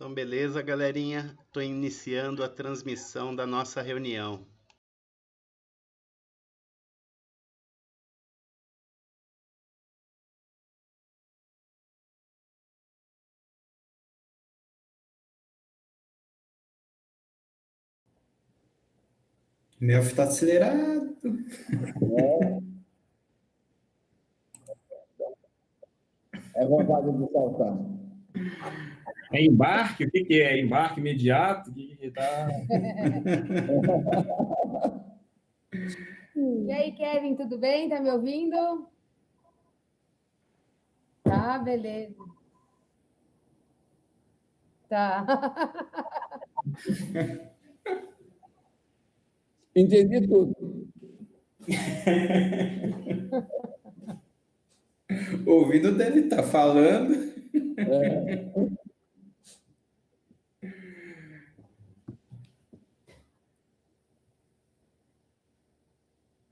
Então, beleza, galerinha? Estou iniciando a transmissão da nossa reunião. O meu está acelerado. É vontade de saltar. É embarque? O que é? Embarque imediato? O que tá... E aí, Kevin, tudo bem? Tá me ouvindo? Tá, beleza. Tá. Entendi tudo. O ouvido dele tá falando.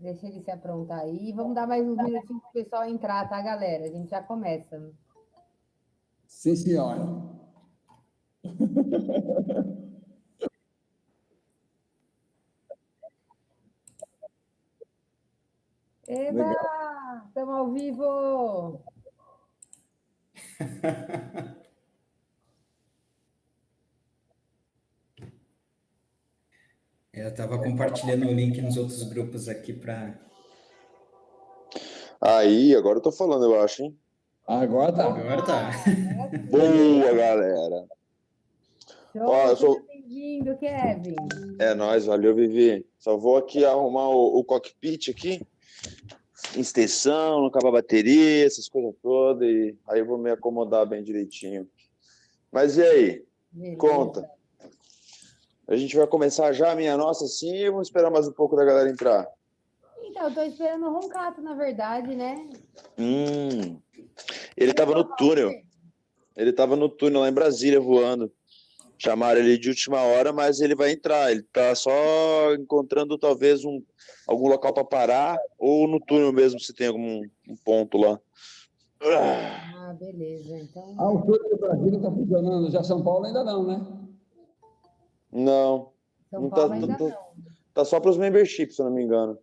Deixa ele se aprontar aí. Vamos dar mais uns minutinhos para o pessoal entrar, tá, galera? A gente já começa. Sim, senhora. Eba! Estamos ao vivo! Eu estava compartilhando o link nos outros grupos aqui para... Aí, agora eu tô falando, eu acho, hein? Agora tá. Agora tá. Boa, galera! Show, Ó, eu sou... seja bem-vindo, Kevin. É nóis, valeu, Vivi. Só vou aqui arrumar o cockpit aqui, extensão, não acabar a bateria, essas coisas todas, e aí eu vou me acomodar bem direitinho. Mas e aí? Beleza. Conta. A gente vai começar já, minha nossa, sim, ou vamos esperar mais um pouco da galera entrar? Então, eu tô esperando o Roncato, na verdade, né? Ele tava no túnel. Ele tava no túnel lá em Brasília voando. Chamaram ele de última hora, mas ele vai entrar. Ele tá só encontrando talvez algum local para parar, ou no túnel mesmo, se tem algum ponto lá. Ah, beleza. Então... O túnel do Brasil está funcionando. Já São Paulo ainda não, né? Não. São não Paulo tá, ainda não. Tá só para os memberships, se eu não me engano.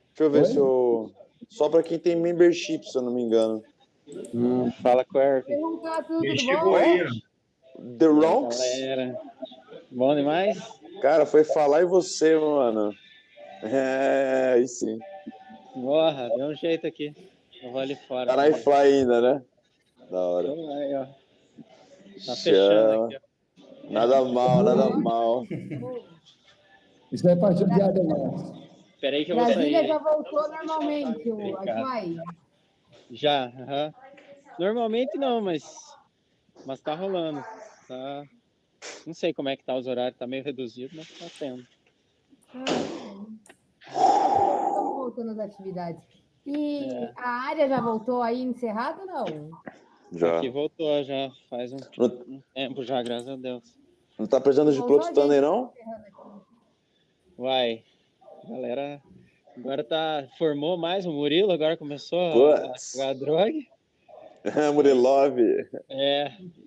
Deixa eu ver se eu... Só para quem tem membership, se eu não me engano. Fala com o Erwin. Roncato, tudo Ele bom? chegou aí, ó. The Ronks? Galera, bom demais? Cara, foi falar em você, mano. É, aí sim. Porra, deu um jeito aqui. Eu vou ali fora. Tá na iFly ainda, né? Da hora. Vamos lá, aí, ó. Tá fechando aqui, ó. Nada mal, nada mal. Isso aí partiu de Ademar. Peraí que eu vou Brasília sair. já voltou normalmente, o Wi-Fi? Já, aham. Normalmente não, mas tá rolando. Tá... Não sei como é que tá os horários, tá meio reduzido, mas tá tendo. Estamos voltando às atividades. E a área já voltou aí encerrada ou não? Já. Aqui voltou já, faz um tempo já, graças a Deus. Não tá precisando de plotostando aí, não? Uai, galera, agora formou mais o Murilo, agora começou a jogar droga. Murilov.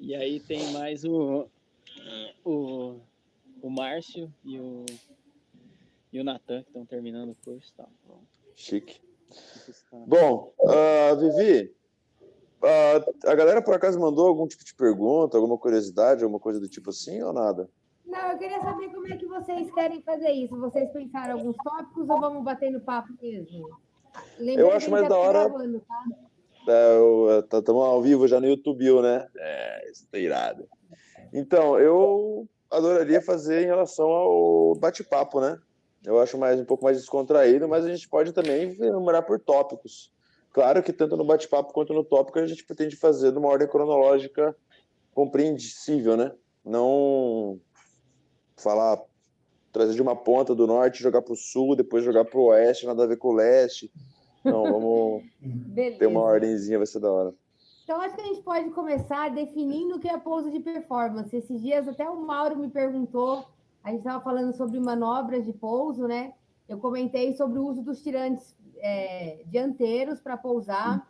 E aí tem mais o Márcio e o Natan, que estão terminando o curso e tal. Chique. Bom, Vivi, a galera por acaso mandou algum tipo de pergunta, alguma curiosidade, alguma coisa do tipo assim ou nada? Não, eu queria saber como é que vocês querem fazer isso. Vocês pensaram alguns tópicos ou vamos bater no papo mesmo? Lembrando eu acho mais da hora... Gravando, tá? Estamos ao vivo já no YouTube, né? Isso tá irado. Então, eu adoraria fazer em relação ao bate-papo, né? Eu acho um pouco mais descontraído, mas a gente pode também enumerar por tópicos. Claro que tanto no bate-papo quanto no tópico a gente pretende fazer de uma ordem cronológica compreensível, né? Não trazer de uma ponta do norte, jogar para o sul, depois jogar para o oeste, nada a ver com o leste. Não, vamos ter uma ordemzinha, vai ser da hora. Então, acho que a gente pode começar definindo o que é pouso de performance. Esses dias até o Mauro me perguntou, a gente estava falando sobre manobras de pouso, né? Eu comentei sobre o uso dos tirantes dianteiros para pousar,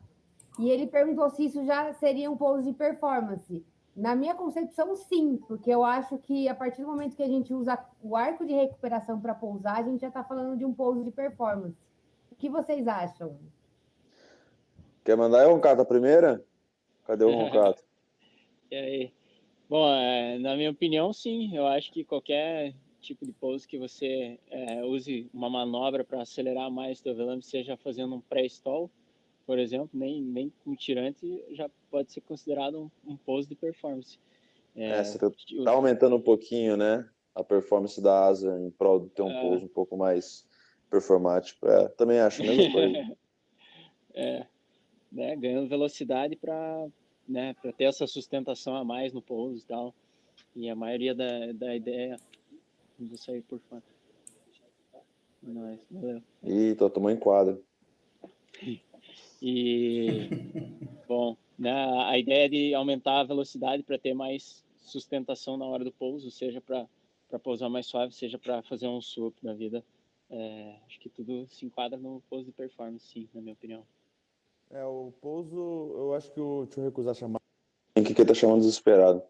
e ele perguntou se isso já seria um pouso de performance. Na minha concepção, sim, porque eu acho que a partir do momento que a gente usa o arco de recuperação para pousar, a gente já está falando de um pouso de performance. O que vocês acham? Quer mandar eu, Roncato, a primeira? Cadê o Roncato? E aí? Bom, na minha opinião, sim. Eu acho que qualquer tipo de pouso que você use uma manobra para acelerar mais o teu velame, seja fazendo um pré-stall, por exemplo, nem com tirante, já pode ser considerado um pouso de performance. Você tá aumentando um pouquinho, né? A performance da asa em prol de ter um pouso um pouco mais performático. Também acho a mesma coisa. Né, ganhando velocidade para ter essa sustentação a mais no pouso e tal. E a maioria da ideia... Vou sair por fora. Valeu. Ih, tô tomando enquadro. E, bom, né, a ideia de aumentar a velocidade para ter mais sustentação na hora do pouso, seja para pousar mais suave, seja para fazer um swoop da vida. Acho que tudo se enquadra no pouso de performance, sim, na minha opinião. O pouso, eu acho que deixa eu recusar chamar. O que ele tá chamando desesperado?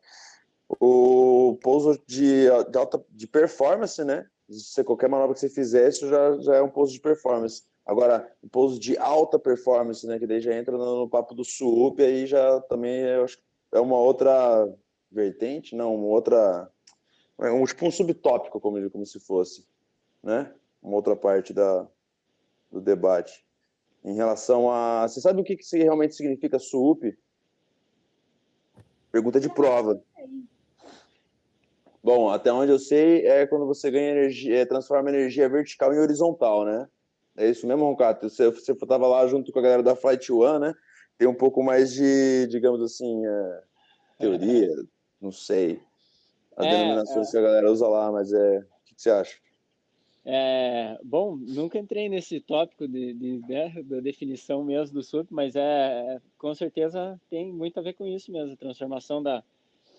O pouso de performance, né? Se qualquer manobra que você fizer, isso já é um pouso de performance. Agora, o pouso de alta performance, né? Que daí já entra no papo do swoop, aí já também eu acho que é uma outra vertente, não, uma outra... tipo um subtópico, como se fosse, né? Uma outra parte do debate. Em relação a... Você sabe o que realmente significa swoop? Pergunta de prova. Bom, até onde eu sei, é quando você ganha energia, transforma energia vertical em horizontal, né? É isso mesmo, Roncato? Você estava lá junto com a galera da Flight One, né? Tem um pouco mais de, digamos assim, teoria, não sei, as denominações que a galera usa lá, mas o que você acha? Bom, nunca entrei nesse tópico da definição mesmo do SUP, mas com certeza tem muito a ver com isso mesmo, a transformação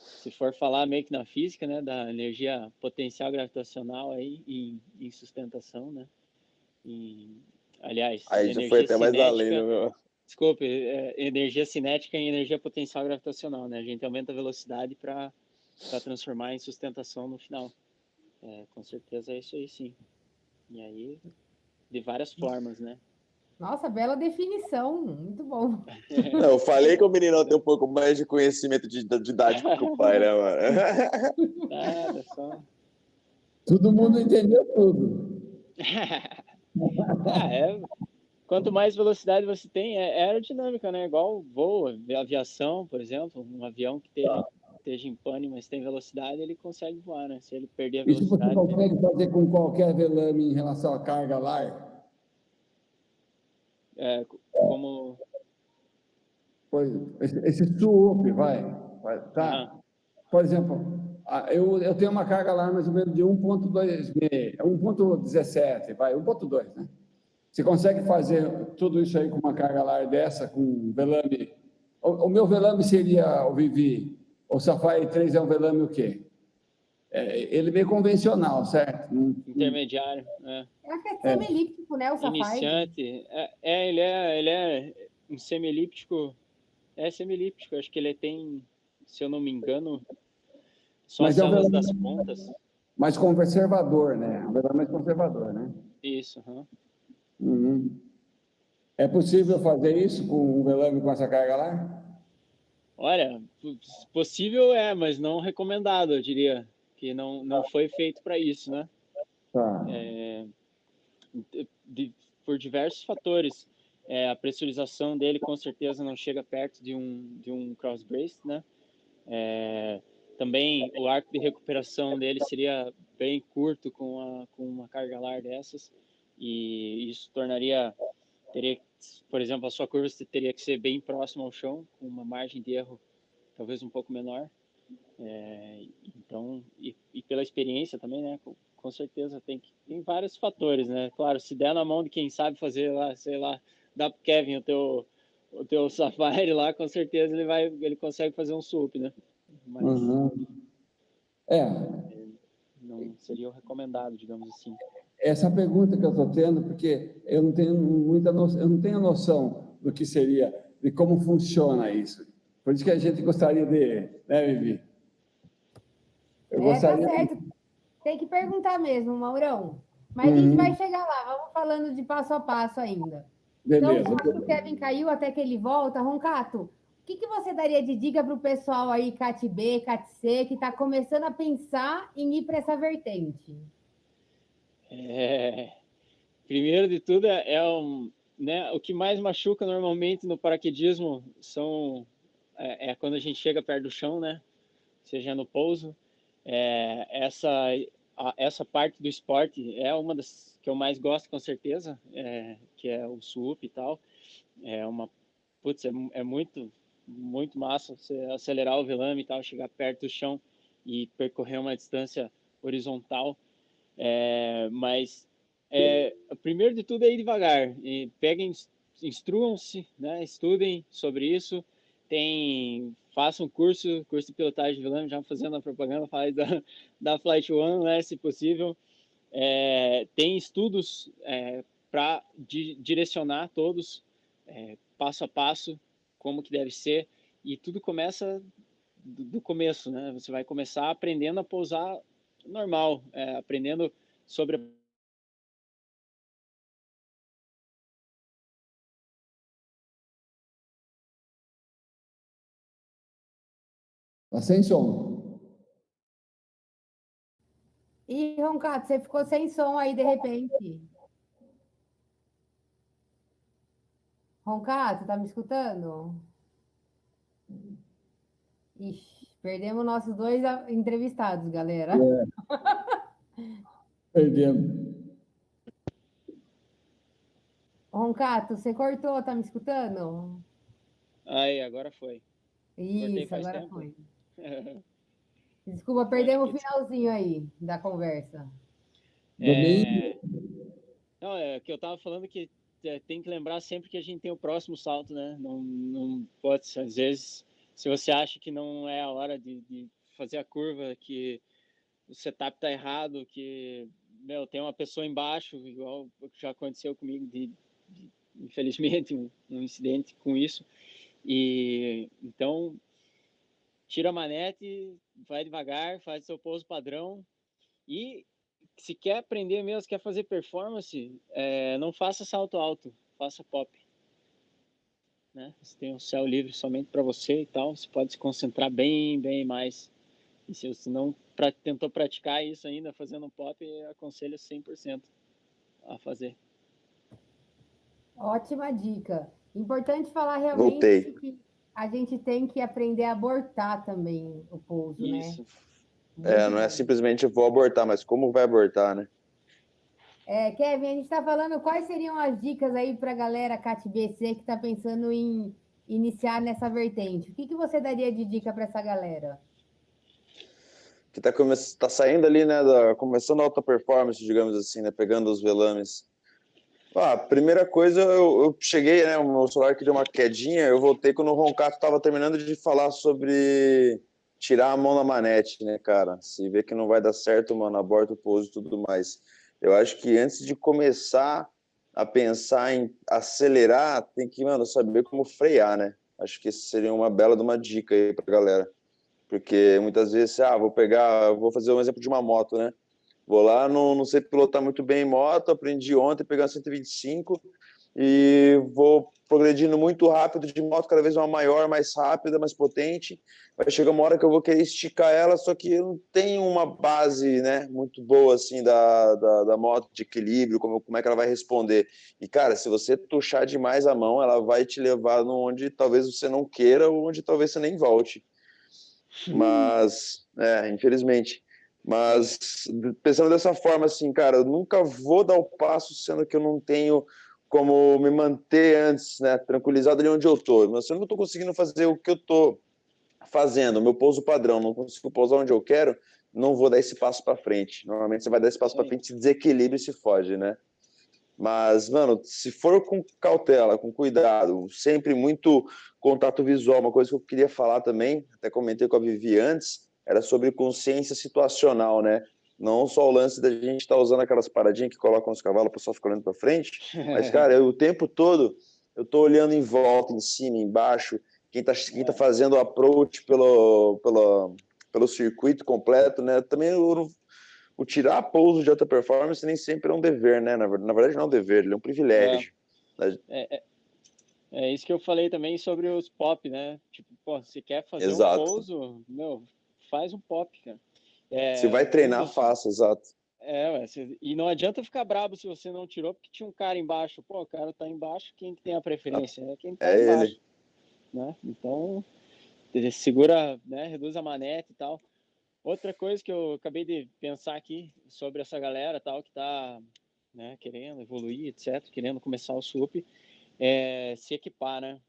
se for falar meio que na física, né, da energia potencial gravitacional aí em sustentação, né? Aliás, aí já foi até mais além, né, meu? Desculpe, energia cinética em energia potencial gravitacional, né? A gente aumenta a velocidade para transformar em sustentação no final. Com certeza é isso aí, sim. E aí, de várias formas, né? Nossa, bela definição, muito bom. Não, eu falei que o menino tem um pouco mais de conhecimento didático que o pai, né, mano? Nada, só... Todo mundo entendeu tudo. Quanto mais velocidade você tem, é aerodinâmica, né? Igual voo, aviação, por exemplo, um avião que esteja em pane, mas tem velocidade, ele consegue voar, né? Se ele perder a Isso velocidade... você consegue fazer com qualquer velame em relação à carga larga? Como... Esse swoop, tá? Por exemplo, eu tenho uma carga larga mais ou menos de 1.26, 1.17, 1.2, né? Você consegue fazer tudo isso aí com uma carga larga dessa, com velame? O meu velame seria o Vivi. O Safari 3 é um velame o quê? Ele é meio convencional, certo? Intermediário, né? Eu acho que é semi-elíptico, né, o Safari? Iniciante. Ele é um semi-elíptico. Semi-elíptico. Acho que ele tem, se eu não me engano, só as células das pontas. Mais conservador, né? Um velame mais conservador, né? Isso, É possível fazer isso com um velame com essa carga lá? Olha, possível mas não recomendado, eu diria. Que não foi feito para isso, né? Tá. Por diversos fatores. A pressurização dele, com certeza, não chega perto de um cross brace, né? Também o arco de recuperação dele seria bem curto com uma carga larga dessas. E isso por exemplo, a sua curva teria que ser bem próxima ao chão, com uma margem de erro talvez um pouco menor. Então, e pela experiência também, né? Com certeza tem vários fatores, né? Claro, se der na mão de quem sabe fazer lá, sei lá, dá pro Kevin o teu Safari lá, com certeza ele consegue fazer um SUP, né? Mas não seria o recomendado, digamos assim. Essa pergunta que eu estou tendo, porque eu não tenho muita noção, eu não tenho noção do que seria, de como funciona isso. Por isso que a gente gostaria de... Né, Vivi? Eu gostaria... Tá certo. Tem que perguntar mesmo, Maurão. Mas a gente vai chegar lá. Vamos falando de passo a passo ainda. Beleza. Então, enquanto o Kevin caiu, até que ele volta, Roncato, o que você daria de dica para o pessoal aí, CAT B, CAT C, que está começando a pensar em ir para essa vertente? Primeiro de tudo, né, o que mais machuca normalmente no paraquedismo é quando a gente chega perto do chão, né? Seja no pouso. Essa parte do esporte é uma das que eu mais gosto, com certeza, que é o SUP e tal. É muito, muito massa você acelerar o velame e tal, chegar perto do chão e percorrer uma distância horizontal. Mas primeiro de tudo é ir devagar. E instruam-se, né? Estudem sobre isso. Façam curso de pilotagem de velame, já fazendo a propaganda, faz da Flight One, né, se possível. Tem estudos para direcionar todos, passo a passo, como que deve ser, e tudo começa do começo, né? Você vai começar aprendendo a pousar normal, aprendendo sobre Está sem som. Ih, Roncato, você ficou sem som aí de repente. Roncato, tá me escutando? Ixi, perdemos nossos 2 entrevistados, galera. Perdemos. Roncato, você cortou, tá me escutando? Aí, agora foi. Isso, agora foi. Desculpa, perdemos o finalzinho aí da conversa. Não, que eu estava falando que tem que lembrar sempre que a gente tem o próximo salto, né? Não pode ser, às vezes, se você acha que não é a hora de fazer a curva, que o setup está errado, que tem uma pessoa embaixo, igual o que já aconteceu comigo, infelizmente, um incidente com isso. E então, tira a manete, vai devagar, faz seu pouso padrão e se quer aprender mesmo, quer fazer performance, não faça salto alto, faça pop. Né? Você tem um céu livre somente para você e tal, você pode se concentrar bem, bem mais. E se você não tentou praticar isso ainda, fazendo pop, eu aconselho 100% a fazer. Ótima dica. Importante falar realmente que a gente tem que aprender a abortar também o pouso, isso. Né? Não é simplesmente vou abortar, mas como vai abortar, né? Kevin, a gente está falando quais seriam as dicas aí para a galera CAT-BC que está pensando em iniciar nessa vertente. O que você daria de dica para essa galera? Que tá saindo ali, né, começando a alta performance, digamos assim, né, pegando os velames. Primeira coisa, eu cheguei, né, o meu celular que deu uma quedinha, eu voltei quando o Roncato estava terminando de falar sobre tirar a mão na manete, né, cara? Se vê que não vai dar certo, mano, aborta o pouso e tudo mais. Eu acho que antes de começar a pensar em acelerar, tem que, mano, saber como frear, né? Acho que isso seria uma bela de uma dica aí pra galera. Porque muitas vezes, vou fazer um exemplo de uma moto, né? Vou lá, não sei pilotar muito bem moto, aprendi ontem, pegar 125 e vou progredindo muito rápido de moto, cada vez uma maior, mais rápida, mais potente. Vai chegar uma hora que eu vou querer esticar ela, só que eu não tenho uma base, né, muito boa assim da moto, de equilíbrio, como é que ela vai responder. E, cara, se você tuchar demais a mão, ela vai te levar onde talvez você não queira ou onde talvez você nem volte. Mas, infelizmente. Mas, pensando dessa forma, assim, cara, eu nunca vou dar o passo sendo que eu não tenho como me manter antes, né, tranquilizado ali onde eu tô. Mas se eu não tô conseguindo fazer o que eu tô fazendo, o meu pouso padrão, não consigo pousar onde eu quero, não vou dar esse passo para frente. Normalmente você vai dar esse passo para frente, se desequilibra e se foge, né? Mas, mano, se for com cautela, com cuidado, sempre muito contato visual, uma coisa que eu queria falar também, até comentei com a Vivi antes, era sobre consciência situacional, né? Não só o lance da gente estar usando aquelas paradinhas que colocam os cavalos, o pessoal fica olhando para frente, mas, cara, o tempo todo eu tô olhando em volta, em cima, embaixo, quem tá fazendo o approach pelo circuito completo, né? Também o tirar pouso de alta performance nem sempre é um dever, né? Na verdade não é um dever, ele é um privilégio. É isso que eu falei também sobre os pop, né? Tipo, pô, se quer fazer Exato. um pouso, meu, faz um pop, cara. Se vai treinar, faça, exato. E não adianta ficar brabo se você não tirou, porque tinha um cara embaixo. Pô, o cara tá embaixo, quem tem a preferência? É quem tá embaixo. Ele. Né? Então, segura, né? Reduz a manete e tal. Outra coisa que eu acabei de pensar aqui sobre essa galera tal que tá, né, querendo evoluir, etc., querendo começar o SUP, é se equipar, né?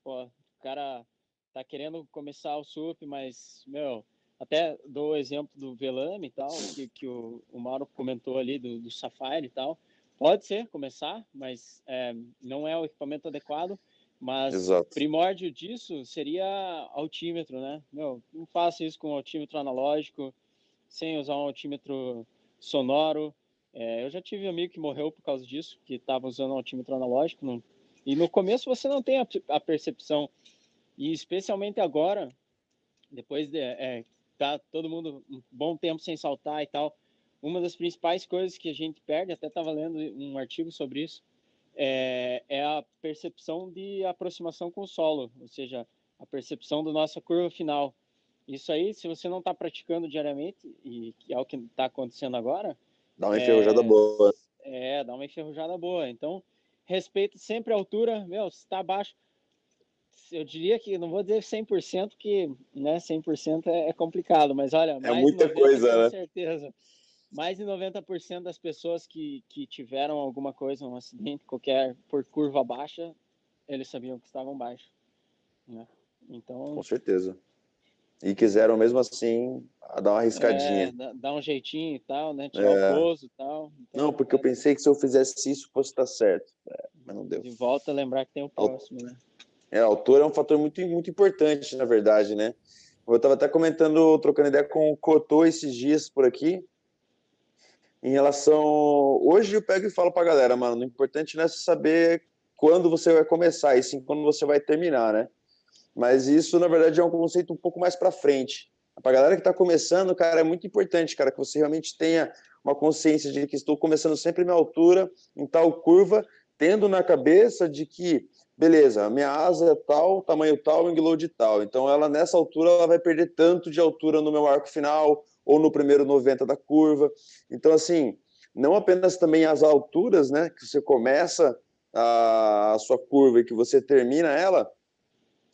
Pô, o cara tá querendo começar o SUP, mas, meu, até dou o exemplo do Velame e tal, que o Mauro comentou ali do Sapphire e tal. Pode ser começar, mas não é o equipamento adequado. Mas Exato. primórdio disso seria altímetro, né? Meu, não faça isso com altímetro analógico, sem usar um altímetro sonoro. Eu já tive um amigo que morreu por causa disso, que estava usando um altímetro analógico. E no começo você não tem a percepção. E especialmente agora, depois de tá todo mundo um bom tempo sem saltar e tal, uma das principais coisas que a gente perde, até estava lendo um artigo sobre isso, é a percepção de aproximação com o solo, ou seja, a percepção da nossa curva final. Isso aí, se você não está praticando diariamente, e que é o que está acontecendo agora... Dá uma enferrujada boa. Dá uma enferrujada boa. Então, respeite sempre a altura. Meu, se está abaixo... Eu diria que, não vou dizer 100%, que, né, 100% é complicado, mas olha, mais muita de 90%, coisa, com né? certeza. Mais de 90% das pessoas que tiveram alguma coisa, um acidente qualquer, por curva baixa, eles sabiam que estavam baixos. Né? Então, com certeza. E quiseram mesmo assim dar uma arriscadinha. Dar um jeitinho e tal, né? Tirar o pouso e tal. Então, não, porque eu pensei que se eu fizesse isso fosse estar certo. Mas não deu. De volta a lembrar que tem o próximo, né? A altura é um fator muito, muito importante, na verdade, né? Eu estava até comentando, trocando ideia com o Cotô esses dias por aqui, em relação... Hoje eu pego e falo pra galera, mano, o importante não é saber quando você vai começar, e sim quando você vai terminar, né? Mas isso, na verdade, é um conceito um pouco mais pra frente. Pra galera que tá começando, cara, é muito importante, cara, que você realmente tenha uma consciência de que estou começando sempre a minha altura, em tal curva, tendo na cabeça de que, beleza, a minha asa é tal, tamanho tal, wingload tal. Então, ela nessa altura, ela vai perder tanto de altura no meu arco final, ou no primeiro 90 da curva. Então, assim, não apenas também as alturas, né, que você começa a sua curva e que você termina ela,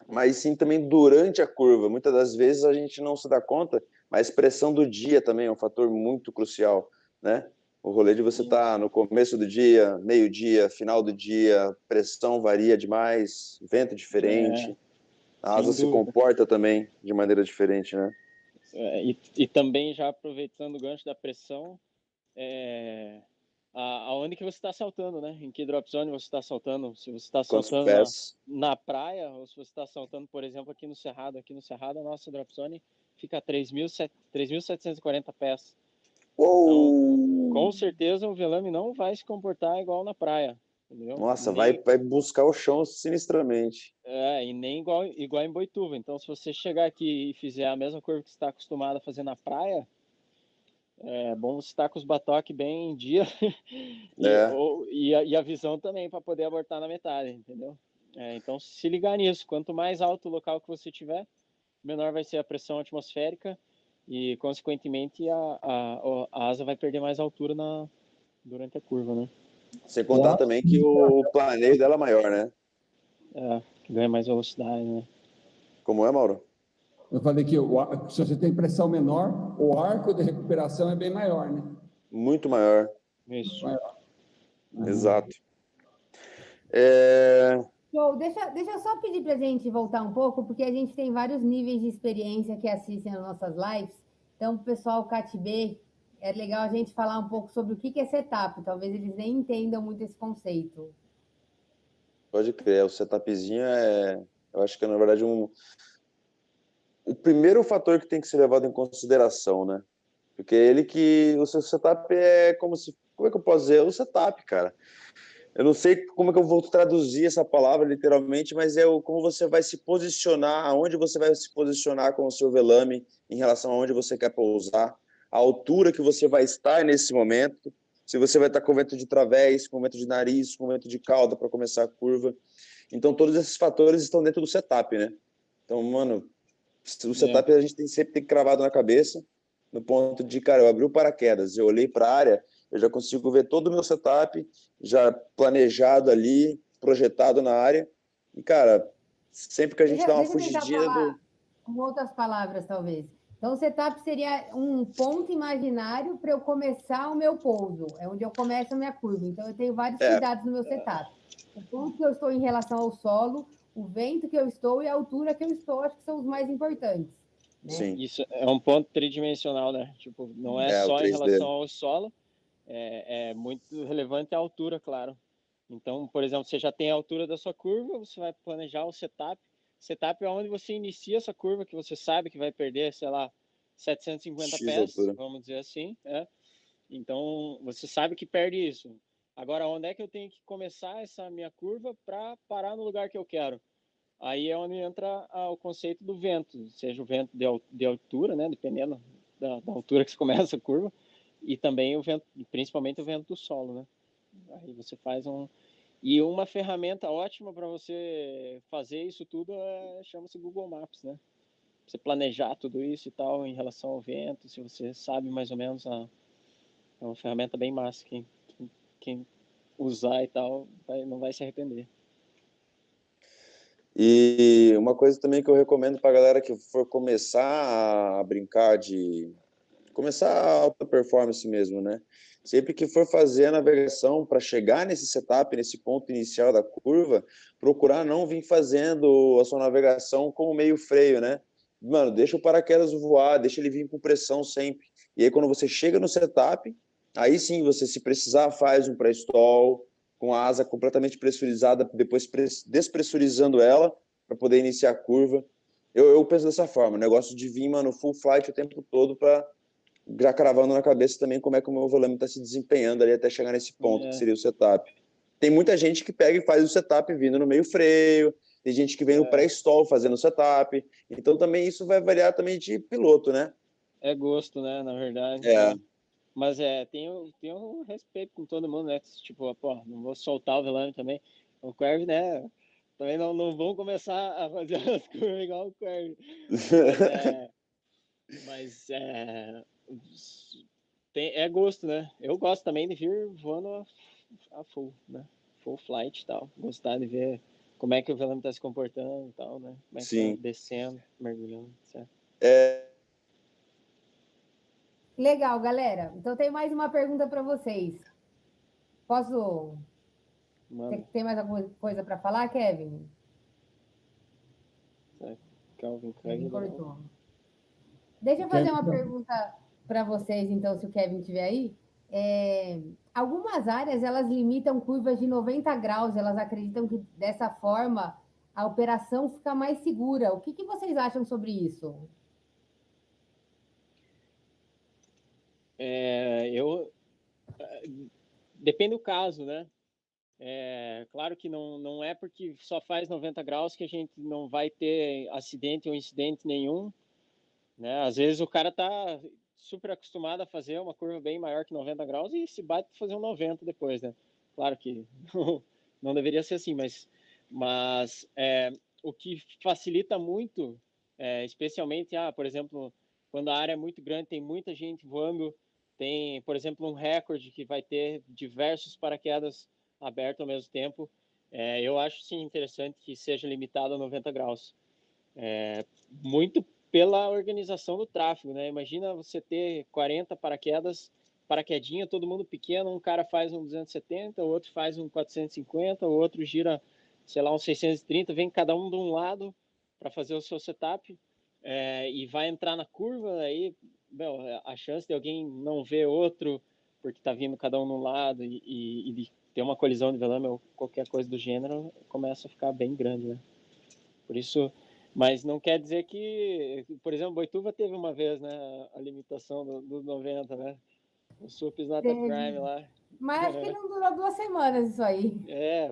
mas sim também durante a curva. Muitas das vezes a gente não se dá conta, mas a expressão do dia também é um fator muito crucial, né? O rolê de você estar no começo do dia, meio-dia, final do dia, pressão varia demais, vento diferente, a asa se comporta também de maneira diferente, né? E também, já aproveitando o gancho da pressão, aonde que você está saltando, né? Em que drop zone você está saltando? Se você está saltando na praia, ou se você está saltando, por exemplo, aqui no Cerrado. Aqui no Cerrado, a nossa drop zone fica a 3.740 pés. Então, com certeza o Velame não vai se comportar igual na praia. Entendeu? Nossa, vai buscar o chão sinistramente. E nem igual em Boituva. Então, se você chegar aqui e fizer a mesma curva que você está acostumado a fazer na praia, é bom você estar com os batoques bem em dia e a visão também para poder abortar na metade, entendeu? Então, se ligar nisso. Quanto mais alto o local que você tiver, menor vai ser a pressão atmosférica e, consequentemente, a asa vai perder mais altura durante a curva, né? Sem contar também que o planeio dela é maior, né? Ganha mais velocidade, né? Como é, Mauro? Eu falei que se você tem pressão menor, o arco de recuperação é bem maior, né? Muito maior. Isso. Maior. Exato. Show. Deixa eu só pedir para a gente voltar um pouco, porque a gente tem vários níveis de experiência que assistem as nossas lives. Então, o pessoal CAT-B, é legal a gente falar um pouco sobre o que é setup. Talvez eles nem entendam muito esse conceito. Pode crer, o setupzinho eu acho que é, na verdade, o primeiro fator que tem que ser levado em consideração, né? Porque o seu setup é como é que eu posso dizer? O setup, cara. Eu não sei como é que eu vou traduzir essa palavra literalmente, mas é como você vai se posicionar, aonde você vai se posicionar com o seu velame em relação a onde você quer pousar, a altura que você vai estar nesse momento, se você vai estar com vento de través, com vento de nariz, com vento de cauda para começar a curva. Então, todos esses fatores estão dentro do setup, né? Então, mano, o setup a gente sempre tem cravado na cabeça, no ponto de, cara, eu abri o paraquedas, eu olhei para a área, eu já consigo ver todo o meu setup já planejado ali, projetado na área. E, cara, sempre que a gente dá uma fugidinha do... Com outras palavras, talvez. Então, o setup seria um ponto imaginário para eu começar o meu pouso. É onde eu começo a minha curva. Então, eu tenho vários cuidados no meu setup. O ponto que eu estou em relação ao solo, o vento que eu estou e a altura que eu estou, acho que são os mais importantes. Né? Sim. Isso é um ponto tridimensional, né? Tipo, não é só em relação ao solo, é muito relevante a altura, claro. Então, por exemplo, você já tem a altura da sua curva, você vai planejar o setup. Setup é onde você inicia essa curva, que você sabe que vai perder, sei lá, 750 pés, vamos dizer assim. Então, você sabe que perde isso. Agora, onde é que eu tenho que começar essa minha curva para parar no lugar que eu quero? Aí é onde entra o conceito do vento, seja o vento de altura, né, dependendo da altura que você começa a curva, e também o vento, principalmente o vento do solo, né? Aí você faz E uma ferramenta ótima para você fazer isso tudo chama-se Google Maps, né? Você planejar tudo isso e tal em relação ao vento, se você sabe mais ou menos, é uma ferramenta bem massa. Quem usar e tal não vai se arrepender. E uma coisa também que eu recomendo para a galera que for começar a brincar começar a alta performance mesmo, né? Sempre que for fazer a navegação para chegar nesse setup, nesse ponto inicial da curva, procurar não vir fazendo a sua navegação com o meio freio, né? Mano, deixa o paraquedas voar, deixa ele vir com pressão sempre. E aí quando você chega no setup, aí sim você, se precisar, faz um pré-stall com a asa completamente pressurizada, depois despressurizando ela para poder iniciar a curva. Eu penso dessa forma, o negócio de vir, mano, full flight o tempo todo para já cravando na cabeça também como é que o meu volume está se desempenhando ali até chegar nesse ponto, que seria o setup. Tem muita gente que pega e faz o setup vindo no meio freio, tem gente que vem no pré-stall fazendo o setup, então também isso vai variar também de piloto, né? É gosto, né, na verdade. Mas tem um respeito com todo mundo, né? Tipo, pô, não vou soltar o velame também. O Curve, né? Também não vão começar a fazer as curvas igual o Curve. Mas é gosto, né? Eu gosto também de vir voando a full, né? Full flight e tal. Gostar de ver como é que o velame está se comportando e tal, né? Como é que tá descendo, mergulhando, certo? Legal, galera. Então, tem mais uma pergunta para vocês. Posso? Você tem mais alguma coisa para falar, Kevin? Kevin cortou. Deixa eu fazer uma pergunta para vocês, então, se o Kevin estiver aí. Algumas áreas, elas limitam curvas de 90 graus, elas acreditam que dessa forma a operação fica mais segura. O que vocês acham sobre isso? Depende do caso, né? Claro que não é porque só faz 90 graus que a gente não vai ter acidente ou incidente nenhum, né? Às vezes o cara tá super acostumado a fazer uma curva bem maior que 90 graus e se bate para fazer um 90 depois, né? Claro que não deveria ser assim, mas o que facilita muito, especialmente, por exemplo, quando a área é muito grande, tem muita gente voando, tem, por exemplo, um recorde que vai ter diversos paraquedas abertos ao mesmo tempo. Eu acho, sim, interessante que seja limitado a 90 graus. Muito pela organização do tráfego, né? Imagina você ter 40 paraquedinha, todo mundo pequeno, um cara faz um 270, o outro faz um 450, o outro gira, sei lá, um 630, vem cada um de um lado para fazer o seu setup e vai entrar na curva, aí a chance de alguém não ver outro porque está vindo cada um de um lado e de ter uma colisão de velame ou qualquer coisa do gênero começa a ficar bem grande, né? Por isso... Mas não quer dizer que, por exemplo, Boituva teve uma vez, né, a limitação do 90, né? O Supes Not a Crime lá. Mas acho que não durou 2 semanas isso aí.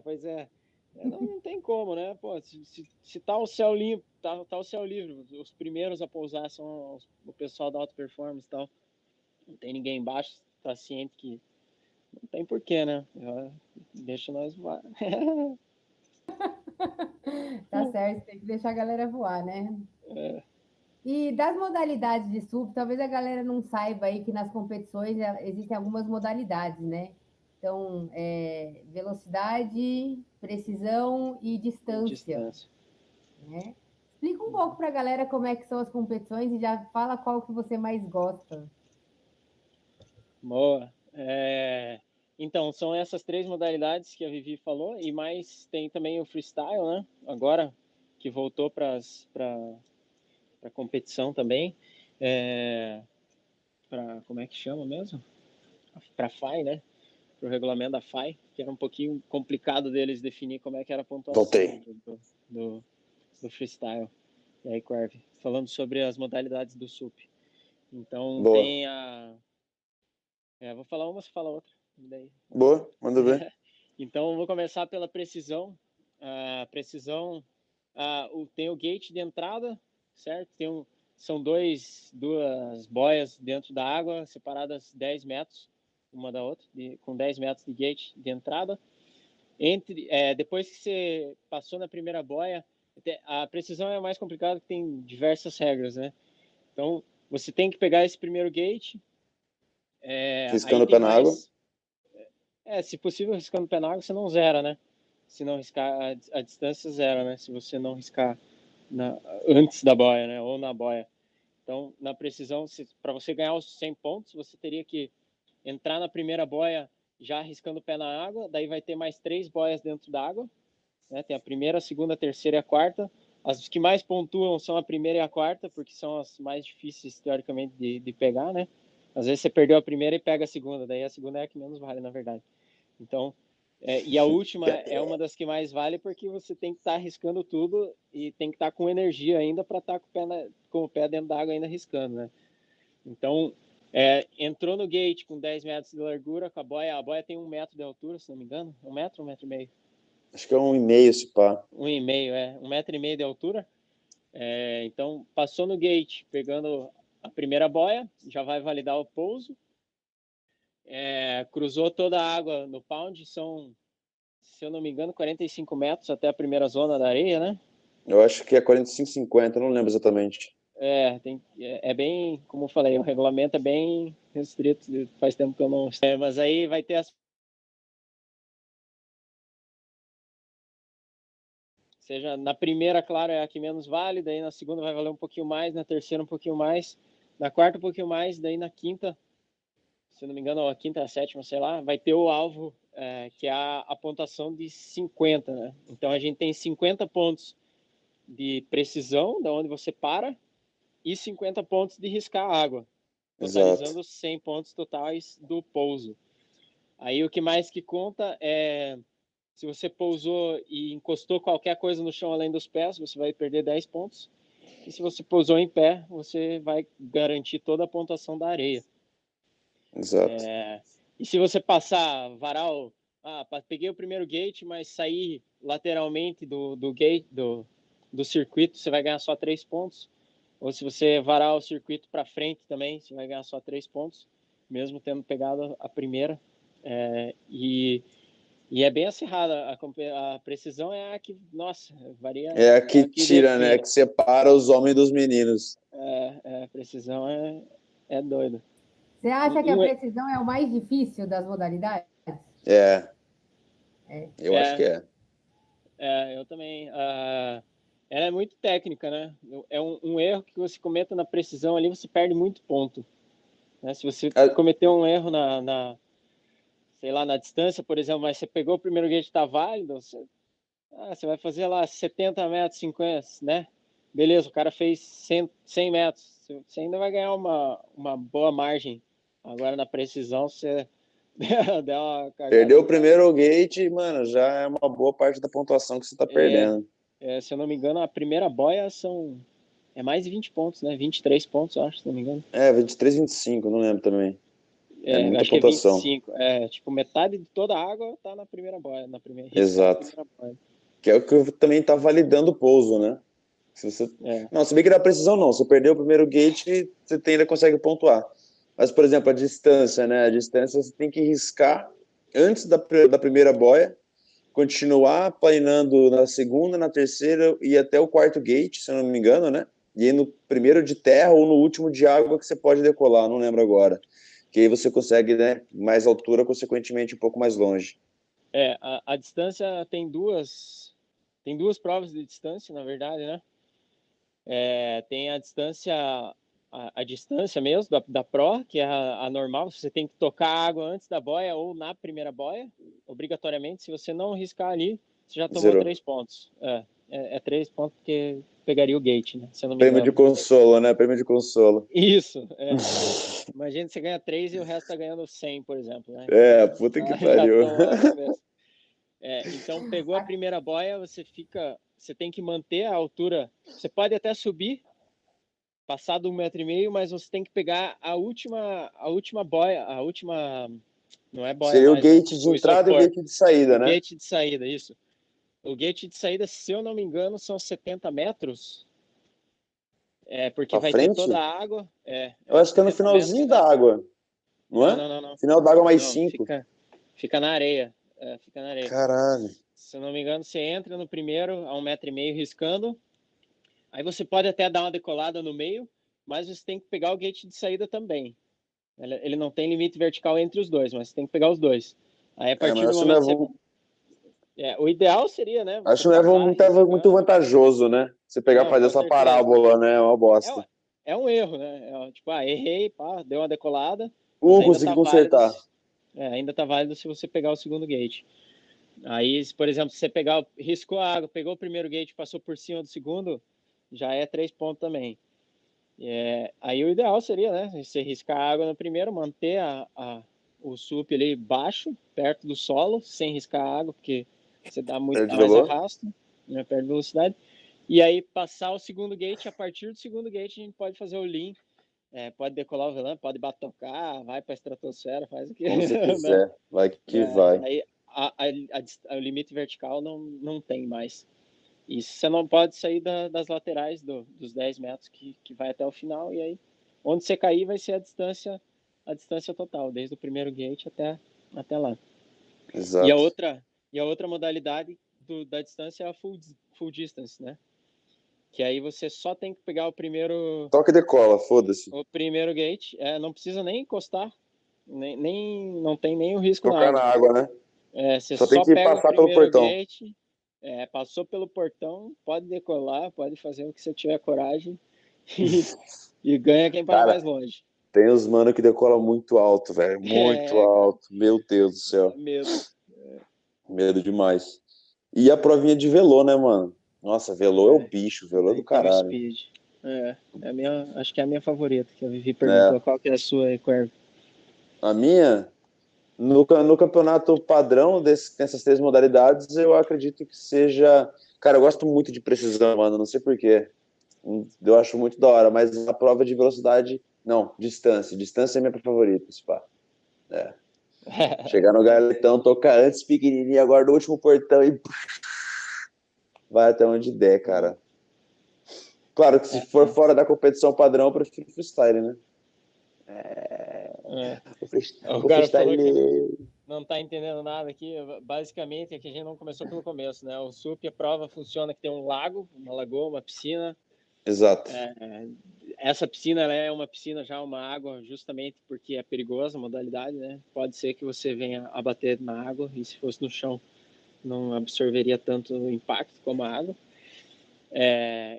Pois é. Não tem como, né? Pô, se tá o céu limpo, tá o céu livre, os primeiros a pousar são o pessoal da alta performance e tal. Não tem ninguém embaixo, tá ciente que não tem porquê, né? Deixa nós voar. Tá certo, tem que deixar a galera voar, né? E das modalidades de SUP, talvez a galera não saiba aí que nas competições existem algumas modalidades, né? Então, velocidade, precisão e distância. Né? Explica um pouco para a galera como é que são as competições e já fala qual que você mais gosta. Boa. Então, são essas 3 modalidades que a Vivi falou, e mais tem também o freestyle, né? Agora que voltou para a competição também. Como é que chama mesmo? Para a FAI, né? Para o regulamento da FAI, que era um pouquinho complicado deles definir como é que era a pontuação do freestyle. E aí, Querv, falando sobre as modalidades do SUP. Então, Boa. tem vou falar uma, você fala outra. Daí. Boa, manda ver. Então, vou começar pela precisão. Precisão, tem o gate de entrada, certo? São duas boias dentro da água, separadas 10 metros, uma da outra, com 10 metros de gate de entrada. Depois que você passou na primeira boia, a precisão é mais complicada, porque tem diversas regras, né? Então, você tem que pegar esse primeiro gate. Riscando o pé na água? Se possível, riscando o pé na água, você não zera, né? Se não riscar, a distância zera, né? Se você não riscar antes da boia, né? Ou na boia. Então, na precisão, para você ganhar os 100 pontos, você teria que entrar na primeira boia já riscando o pé na água, daí vai ter mais 3 boias dentro da água, né? Tem a primeira, a segunda, a terceira e a quarta. As que mais pontuam são a primeira e a quarta, porque são as mais difíceis, teoricamente, de pegar, né? Às vezes você perdeu a primeira e pega a segunda, daí a segunda é a que menos vale, na verdade. Então, e a última é uma das que mais vale, porque você tem que estar arriscando tudo e tem que estar com energia ainda para estar com o pé dentro da água ainda arriscando, né? Então, entrou no gate com 10 metros de largura, com a boia tem 1 metro de altura, se não me engano, 1 metro, 1,5 metro. Acho que é 1,5 esse pá. 1,5, 1,5 metro de altura. Então, passou no gate, pegando a primeira boia, já vai validar o pouso. Cruzou toda a água no pound, são, se eu não me engano, 45 metros até a primeira zona da areia, né? Eu acho que é 45, 50, não lembro exatamente. É bem, como eu falei, o regulamento é bem restrito, faz tempo que eu não... mas aí vai ter seja, na primeira, claro, é a que menos vale, daí na segunda vai valer um pouquinho mais, na terceira um pouquinho mais, na quarta um pouquinho mais, daí na quinta, se não me engano, a quinta, a sétima, sei lá, vai ter o alvo, que é a pontuação de 50, né? Então a gente tem 50 pontos de precisão, da onde você para, e 50 pontos de riscar a água, totalizando 100 pontos totais do pouso. Aí o que mais que conta é se você pousou e encostou qualquer coisa no chão além dos pés, você vai perder 10 pontos. E se você pousou em pé, você vai garantir toda a pontuação da areia. Exato. E se você passar varal, peguei o primeiro gate, mas saí lateralmente do gate, do circuito, você vai ganhar só 3 pontos. Ou se você varar o circuito para frente também, você vai ganhar só 3 pontos, mesmo tendo pegado a primeira. E é bem acirrada, a precisão é a que, nossa, varia. É a que tira, né? Que separa os homens dos meninos. A precisão é doido. Você acha que a precisão é o mais difícil das modalidades? Eu acho que é. Eu também. Ela é muito técnica, né? É um erro que você cometa na precisão ali, você perde muito ponto. Né? Se você cometeu um erro sei lá, na distância, por exemplo, mas você pegou o primeiro gate, está válido, você vai fazer lá 70 metros, 50, né? Beleza, o cara fez 100 metros, você ainda vai ganhar uma boa margem. Agora, na precisão, você deu uma cagada. Perdeu o primeiro gate, mano, já é uma boa parte da pontuação que você está perdendo. Se eu não me engano, a primeira boia é mais de 20 pontos, né? 23 pontos, eu acho, se não me engano. 23, 25, não lembro também. muita acho que é pontuação. 25. Tipo, metade de toda a água tá na primeira boia, Exato. primeira boia. Que é o que também tá validando o pouso, né? Se você... Não, se bem que na precisão não. Se perder o primeiro gate, você ainda consegue pontuar. Mas, por exemplo, a distância, né? A distância você tem que riscar antes da primeira boia, continuar planeando na segunda, na terceira e até o quarto gate, se eu não me engano, né? E aí no primeiro de terra ou no último de água que você pode decolar, não lembro agora. Que aí você consegue, né, mais altura, consequentemente um pouco mais longe. A distância tem duas provas de distância, na verdade, né? Tem a distância, a distância mesmo da Pro, que é a normal, você tem que tocar a água antes da boia ou na primeira boia, obrigatoriamente. Se você não riscar ali, você já tomou 3 pontos. 3 pontos porque pegaria o gate, né? Se eu não me Prêmio engano. de consolo, né? Prêmio de consolo. Isso, Imagina você ganha 3 e o resto tá ganhando 100, por exemplo, né? Puta que pariu. Então, pegou a primeira boia, você tem que manter a altura. Você pode até subir, passar do 1,5 m, mas você tem que pegar a última boia, não é boia Seria mais, o gate né? de entrada e o gate de saída, né? O gate de saída, isso. O gate de saída, se eu não me engano, são 70 metros. Porque Pra vai frente? ter toda a água. Eu acho que é no finalzinho da água, não é? Não. Final da água mais 5. Fica na areia. Fica na areia. Caralho. Se eu não me engano, você entra no primeiro a 1,5 m riscando. Aí você pode até dar uma decolada no meio, mas você tem que pegar o gate de saída também. Ele não tem limite vertical entre os dois, mas você tem que pegar os dois. Aí a partir do momento o ideal seria, né? Acho que não é muito vantajoso, né? Você pegar e fazer essa parábola, né? É uma bosta. É um erro, né? Errei, pá, deu uma decolada. Consegui consertar. Ainda tá válido se você pegar o segundo gate. Aí, por exemplo, se você riscou a água, pegou o primeiro gate, passou por cima do segundo, já é 3 pontos também. Aí o ideal seria, né? Você riscar a água no primeiro, manter o SUP ali baixo, perto do solo, sem riscar a água, porque você dá muito mais arrasto, né? Perde velocidade. E aí passar o segundo gate, a partir do segundo gate a gente pode fazer o lean, pode decolar o velame, pode batocar, vai para a estratosfera, faz o que como você quiser, né? Vai que vai. Aí o limite vertical não tem mais. E você não pode sair das laterais dos 10 metros que vai até o final, e aí onde você cair vai ser a distância total, desde o primeiro gate até lá. Exato. E a outra modalidade da distância é a full distance, né? Que aí você só tem que pegar o primeiro... Toque e decola, foda-se. O primeiro gate, não precisa nem encostar, não tem nem o risco tocar na água, né? Você só tem que passar pelo portão. Gate, passou pelo portão, pode decolar, pode fazer o que você tiver coragem e ganha quem para mais longe. Tem os mano que decola muito alto, velho, muito alto. Meu Deus do céu. Medo demais. E a provinha de velô, né, mano? Nossa, velô é o bicho, velô é do caralho. Speed. Acho que é a minha favorita, que a Vivi perguntou qual que é a sua, Cuervo. A minha? No campeonato padrão dessas 3 modalidades, eu acredito que seja... Cara, eu gosto muito de precisão, mano, não sei porquê. Eu acho muito da hora, mas a prova de velocidade... Não, distância. Distância é minha favorita, pá. Chegar no galetão, tocar antes pequenininho, agora no último portão e... Vai até onde der, cara. Claro que se for fora da competição padrão, eu prefiro freestyle, né? O cara falou que não tá entendendo nada aqui. Basicamente, é que a gente não começou pelo começo, né? O SUP, a prova funciona que tem um lago, uma lagoa, uma piscina. Exato. Essa piscina, ela é uma piscina já, uma água, justamente porque é perigosa a modalidade, né? Pode ser que você venha a bater na água e se fosse no chão não absorveria tanto impacto como a água.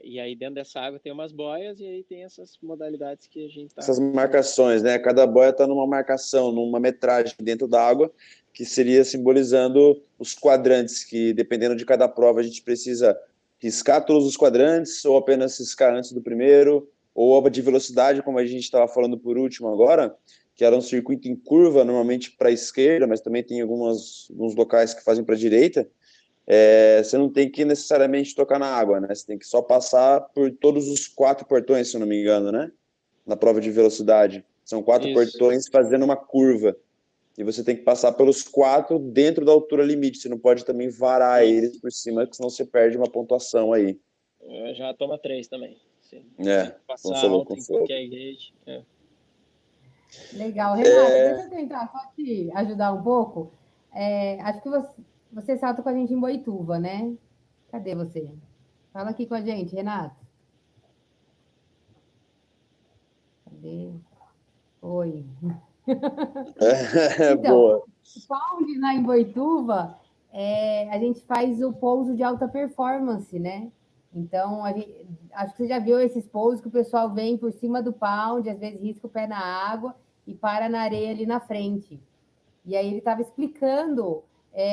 E aí dentro dessa água tem umas boias e aí tem essas modalidades que a gente tá... Essas marcações, né? Cada boia está numa marcação, numa metragem dentro da água, que seria simbolizando os quadrantes, que dependendo de cada prova a gente precisa riscar todos os quadrantes ou apenas riscar antes do primeiro, ou a de velocidade, como a gente estava falando por último agora, que era um circuito em curva, normalmente para a esquerda, mas também tem alguns locais que fazem para a direita. Você não tem que necessariamente tocar na água, né? Você tem que só passar por todos os 4 portões, se eu não me engano, né? Na prova de velocidade. São 4 Isso. portões fazendo uma curva. E você tem que passar pelos 4 dentro da altura limite. Você não pode também varar eles por cima, porque senão você perde uma pontuação aí. Já toma 3 também. Sim. Passar consolou, alto em consolou. qualquer gate. Legal. Renata, deixa eu tentar só te ajudar um pouco. Acho que você salta com a gente em Boituva, né? Cadê você? Fala aqui com a gente, Renato. Cadê? Oi. Então, Boa. o Pound lá em Boituva, a gente faz o pouso de alta performance, né? Então, acho que você já viu esses pousos que o pessoal vem por cima do Pound, às vezes risca o pé na água e para na areia ali na frente. E aí ele estava explicando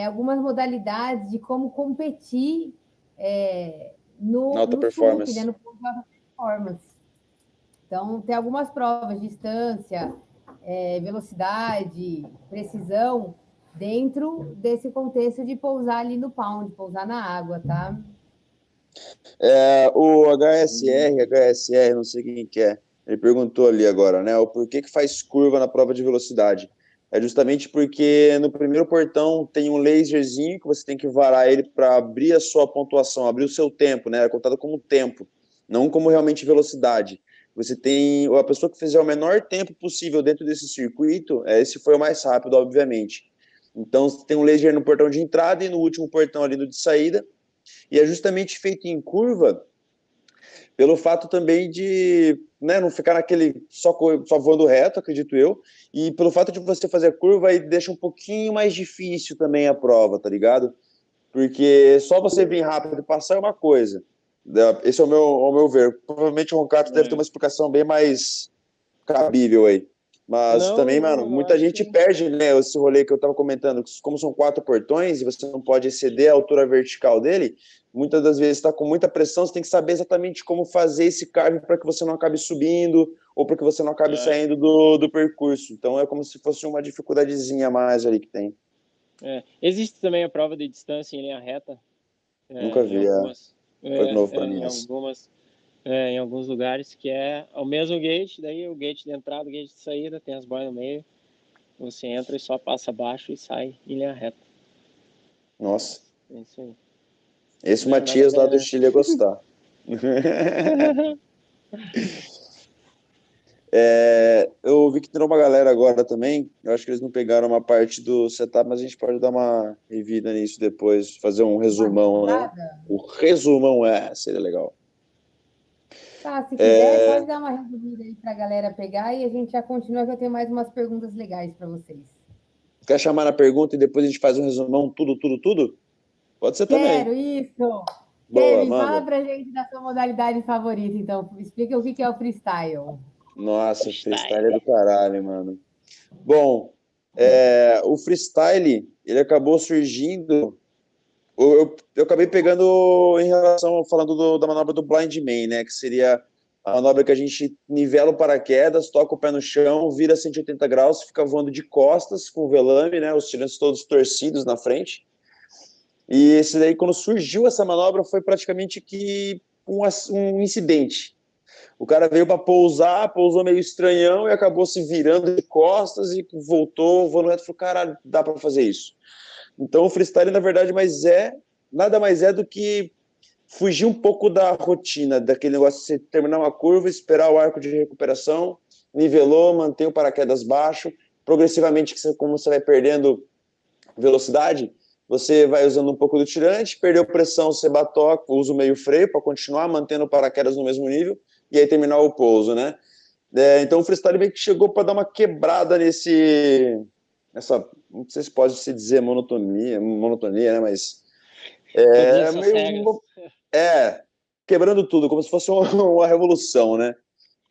algumas modalidades de como competir no alta performance. SUP, né? No pouso de alta performance. Então, tem algumas provas, distância, velocidade, precisão, dentro desse contexto de pousar ali no Pound, pousar na água, tá? O HSR, não sei quem que é, ele perguntou ali agora, né? O porquê que faz curva na prova de velocidade? É justamente porque no primeiro portão tem um laserzinho que você tem que varar ele para abrir a sua pontuação, abrir o seu tempo, né? É contado como tempo, não como realmente velocidade. Você tem a pessoa que fizer o menor tempo possível dentro desse circuito, esse foi o mais rápido, obviamente. Então, tem um laser no portão de entrada e no último portão ali no de saída. E é justamente feito em curva pelo fato também de, né, não ficar naquele só voando reto, acredito eu, e pelo fato de você fazer a curva aí deixa um pouquinho mais difícil também a prova, tá ligado? Porque só você vir rápido e passar é uma coisa. Esse é o meu ver. Provavelmente o Roncato deve ter uma explicação bem mais cabível aí. Mas também, mano, muita gente perde, né, esse rolê que eu tava comentando, como são 4 portões e você não pode exceder a altura vertical dele, muitas das vezes está com muita pressão, você tem que saber exatamente como fazer esse carve para que você não acabe subindo ou para que você não acabe saindo do percurso. Então é como se fosse uma dificuldadezinha a mais ali que tem. Existe também a prova de distância em linha reta. Nunca vi, foi novo para mim. Em alguns lugares, que é o mesmo gate, daí o gate de entrada, o gate de saída, tem as boias no meio, você entra e só passa abaixo e sai em linha reta. Nossa. É isso aí. Esse Matias lá do Chile ia gostar. Eu vi que tem uma galera agora também, eu acho que eles não pegaram uma parte do setup, mas a gente pode dar uma revida nisso depois, fazer um resumão, né? O resumão seria legal. Tá, se quiser, pode dar uma resumida aí para a galera pegar e a gente já continua, que eu tenho mais umas perguntas legais para vocês. Quer chamar na pergunta e depois a gente faz um resumão tudo? Pode ser também. Quero isso! Boa, Kevin, manda. fala pra gente da sua modalidade favorita, então. Explica o que é o freestyle. Nossa, freestyle é do caralho, mano. Bom, o freestyle, ele acabou surgindo... Eu acabei pegando em relação, falando da manobra do Blind Man, né? Que seria a manobra que a gente nivela o paraquedas, toca o pé no chão, vira 180 graus, fica voando de costas com o velame, né? Os tirantes todos torcidos na frente. E esse daí, quando surgiu essa manobra, foi praticamente que um incidente. O cara veio para pousar, pousou meio estranhão e acabou se virando de costas e voltou voando reto e falou, caralho, dá para fazer isso. Então, o freestyle, na verdade, nada mais é do que fugir um pouco da rotina, daquele negócio de você terminar uma curva, esperar o arco de recuperação, nivelou, mantém o paraquedas baixo, progressivamente, como você vai perdendo velocidade, você vai usando um pouco do tirante, perdeu pressão, você batoca, usa o meio freio para continuar mantendo o paraquedas no mesmo nível, e aí terminar o pouso, né? Então, o freestyle meio que chegou para dar uma quebrada não sei se pode se dizer monotonia, né, mas quebrando tudo, como se fosse uma revolução, né,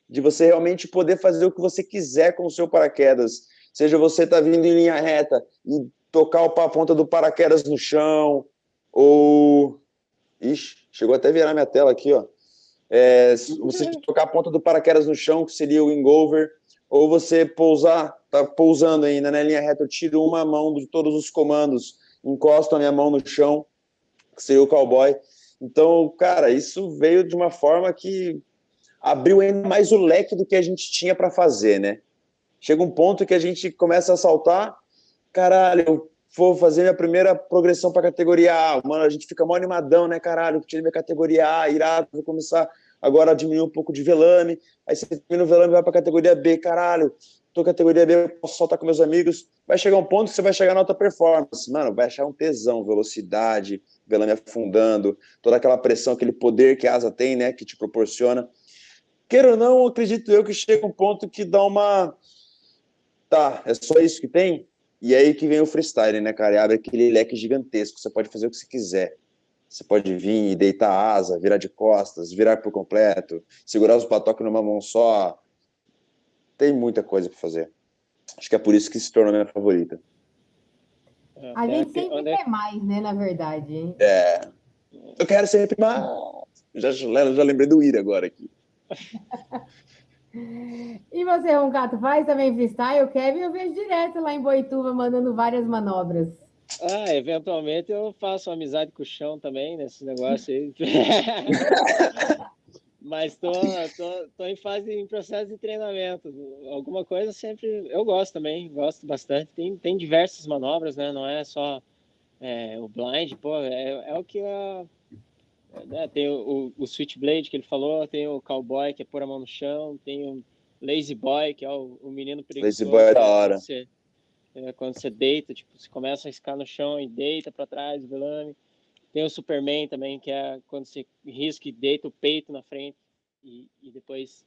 de você realmente poder fazer o que você quiser com o seu paraquedas, seja você tá vindo em linha reta e tocar a ponta do paraquedas no chão, ou... Ixi, chegou até a virar minha tela aqui, ó. Você tocar a ponta do paraquedas no chão, que seria o wingover, ou você tá pousando ainda na linha reta, eu tiro uma mão de todos os comandos, encosto a minha mão no chão, que seria o cowboy. Então, cara, isso veio de uma forma que abriu ainda mais o leque do que a gente tinha para fazer, né? Chega um ponto que a gente começa a saltar, caralho, eu vou fazer minha primeira progressão para categoria A, mano, a gente fica mó animadão, né, caralho, eu tirei minha categoria A, irado, vou começar agora a diminuir um pouco de velame, aí você termina o velame e vai para categoria B, caralho, tô categoria B, eu posso soltar com meus amigos, vai chegar um ponto que você vai chegar na alta performance, mano, vai achar um tesão, velocidade, velame afundando, toda aquela pressão, aquele poder que a asa tem, né, que te proporciona. Queira ou não, acredito eu que chega um ponto que dá uma... Tá, é só isso que tem? E aí que vem o freestyle, né, cara? E abre aquele leque gigantesco, você pode fazer o que você quiser. Você pode vir e deitar a asa, virar de costas, virar por completo, segurar os batoques numa mão só. Tem muita coisa para fazer. Acho que é por isso que se tornou minha favorita. A gente sempre quer mais, né, na verdade. Hein? É. Eu quero sempre mais. Já lembrei do Ira agora aqui. E você, Roncato, faz também freestyle? O Kevin eu vejo direto lá em Boituva, mandando várias manobras. Eventualmente eu faço amizade com o chão também, nesses negócios aí. Mas tô em processo de treinamento. Alguma coisa sempre... Eu gosto também, gosto bastante. Tem diversas manobras, né? Não é só o blind, pô. É o que... tem o switchblade que ele falou, tem o cowboy, que é pôr a mão no chão, tem o lazy boy, que é o menino preguiçoso. Lazy boy é da hora. Quando você deita, tipo, você começa a escar no chão e deita para trás o velame. Tem o Superman também, que é quando você risca e deita o peito na frente e depois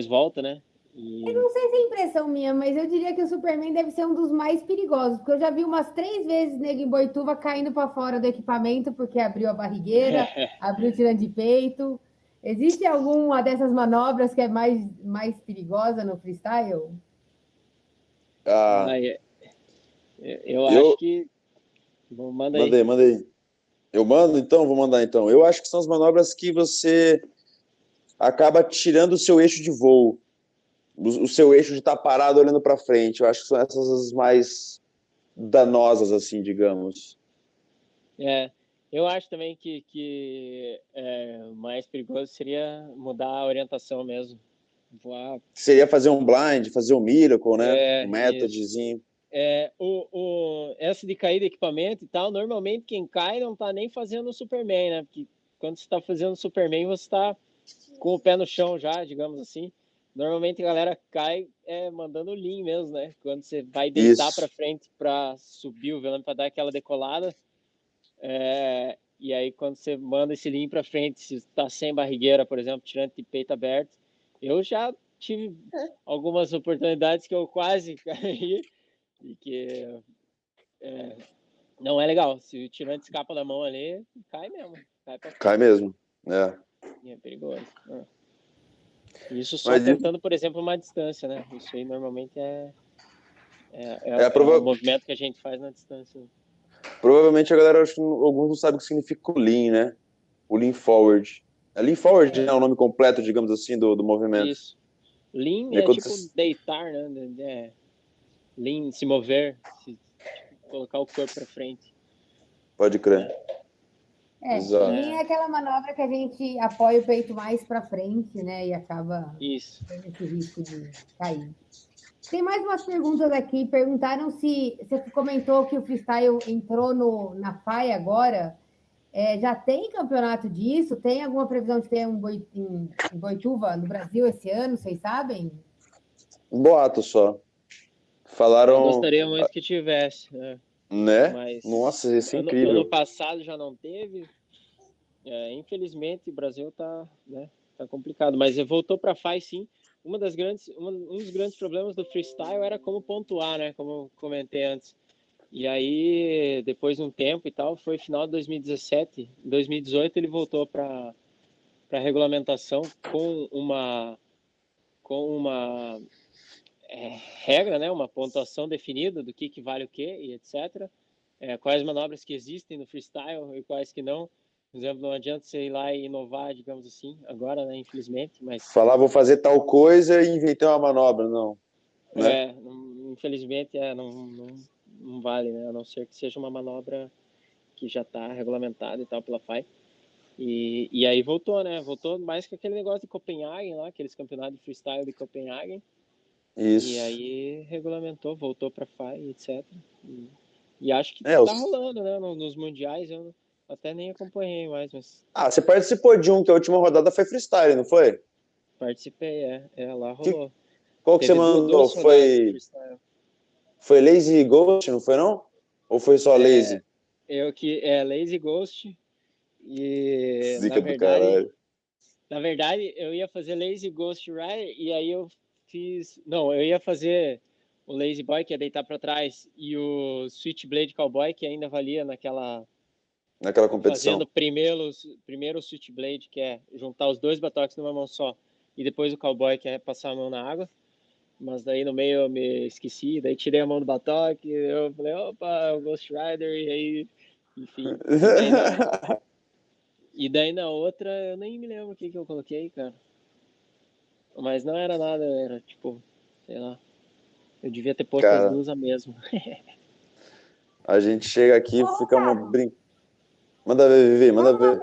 volta, né? Eu não sei se é impressão minha, mas eu diria que o Superman deve ser um dos mais perigosos, porque eu já vi umas 3 vezes nego em Boituva caindo para fora do equipamento porque abriu a barrigueira, abriu tirando de peito. Existe alguma dessas manobras que é mais perigosa no freestyle? Eu acho que... Manda aí. Eu mando, então? Vou mandar, então. Eu acho que são as manobras que você acaba tirando o seu eixo de voo. O seu eixo de estar parado olhando para frente. Eu acho que são essas as mais danosas, assim, digamos. Eu acho também que o mais perigoso seria mudar a orientação mesmo. Voar. Seria fazer um blind, fazer um miracle, né? Um methodzinho. Essa de cair de equipamento e tal, normalmente quem cai não tá nem fazendo o Superman, né? Porque quando você tá fazendo o Superman, você tá com o pé no chão já, digamos assim. Normalmente a galera cai mandando lean mesmo, né? Quando você vai deitar para frente para subir o velame, para dar aquela decolada. E aí quando você manda esse lean para frente, se tá sem barrigueira, por exemplo, tirando de peito aberto, eu já tive algumas oportunidades que eu quase caí e que não é legal. Se o tirante escapa da mão ali, cai mesmo. Cai mesmo, É perigoso. Isso só tentando, por exemplo, uma distância, né? Isso aí normalmente é o movimento que a gente faz na distância. Provavelmente a galera, alguns não sabem o que significa o lean, né? O lean forward. Lean forward é o nome completo, digamos assim, do movimento. Isso. Lean é tipo deitar, né? Lean, se mover, colocar o corpo para frente. Pode crer. Lean é aquela manobra que a gente apoia o peito mais para frente, né? E acaba tendo esse risco de cair. Tem mais umas perguntas aqui. Perguntaram se você comentou que o freestyle entrou na FAI agora. Já tem campeonato disso? Tem alguma previsão de ter em Boituva, no Brasil, esse ano? Vocês sabem? Um boato só. Falaram... Eu gostaria muito que tivesse. Né? Mas nossa, isso é incrível. Ano passado já não teve. Infelizmente, o Brasil tá complicado. Mas voltou para a FAI, sim. Um dos grandes problemas do freestyle era como pontuar, né? Como eu comentei antes. E aí, depois de um tempo e tal, foi final de 2017. Em 2018 ele voltou para a regulamentação com uma regra, né? Uma pontuação definida do que vale o quê e etc. Quais manobras que existem no freestyle e quais que não. Por exemplo, não adianta você ir lá e inovar, digamos assim, agora, né, infelizmente, mas... Falar, vou fazer tal coisa e inventei uma manobra, não. Né? Infelizmente, não vale, né, a não ser que seja uma manobra que já está regulamentada e tal pela FAI. E aí voltou, né, voltou mais que aquele negócio de Copenhagen lá, aqueles campeonatos de freestyle de Copenhagen, Isso. E aí regulamentou, voltou para FAI, etc. E acho que É, tá os- rolando, né? Nos mundiais, eu até nem acompanhei mais, mas Ah, você participou de um que a última rodada foi freestyle, não foi? participei, lá Que- rolou. Qual que você Teve mandou? duas rodadas de Foi, freestyle. foi Lazy Ghost, não foi não? Ou foi só Lazy? Lazy Ghost e Zica do caralho. na verdade eu ia fazer Lazy Ghost Rider e aí eu eu ia fazer o Lazy Boy, que ia deitar para trás, e o Switchblade Cowboy, que ainda valia naquela Naquela competição. fazendo primeiro o Switchblade, que é juntar os dois batoques numa mão só, e depois o Cowboy, que é passar a mão na água. Mas daí no meio eu me esqueci, daí tirei a mão do batoque, eu falei, opa, é o Ghost Rider, e aí, enfim. E daí na outra, eu nem me lembro o que eu coloquei, cara. Mas não era nada, era tipo, sei lá. Eu devia ter posto as Cara, duas a mesma. a gente chega aqui e Ô, fica uma Thiago, brin... Manda ver, Vivi, manda fala uma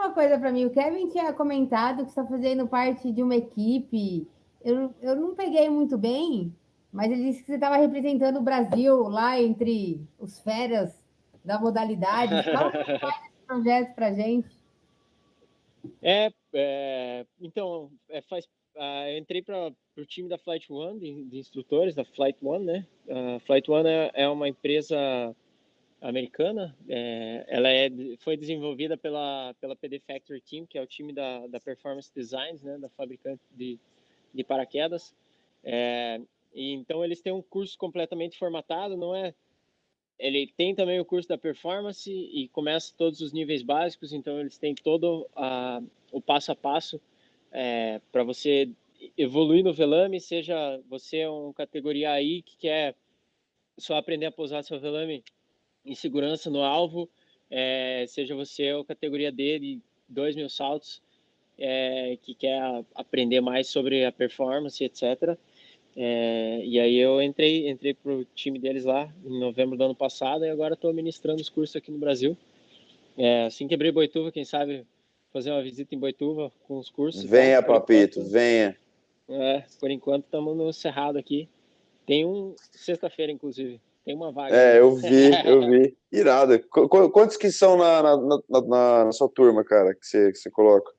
ver. coisa para mim. O Kevin tinha comentado que está fazendo parte de uma equipe. Eu não peguei muito bem, mas ele disse que você estava representando o Brasil lá entre os feras da modalidade. Fala um pouco mais desse projeto para gente. Então, eu entrei para o time da Flight One, de instrutores da Flight One, né? A Flight One é uma empresa americana. Ela foi desenvolvida pela PD Factory Team, que é o time da Performance Designs, né? Da fabricante de paraquedas. E então eles têm um curso completamente formatado, não é? Ele tem também o curso da performance e começa todos os níveis básicos, então eles têm todo o passo a passo para você evoluir no velame, seja você uma categoria AI que quer só aprender a pousar seu velame em segurança no alvo, seja você uma categoria D de 2.000 saltos, que quer aprender mais sobre a performance, etc. E aí eu entrei pro time deles lá em novembro do ano passado e agora estou ministrando os cursos aqui no Brasil. Assim que abrir Boituva, quem sabe fazer uma visita em Boituva com os cursos. Venha, papito, venha. Por enquanto estamos no Cerrado aqui. Tem sexta-feira, inclusive. Tem uma vaga aí. Eu vi. Irado. Quantos que são na sua turma, cara, que você coloca?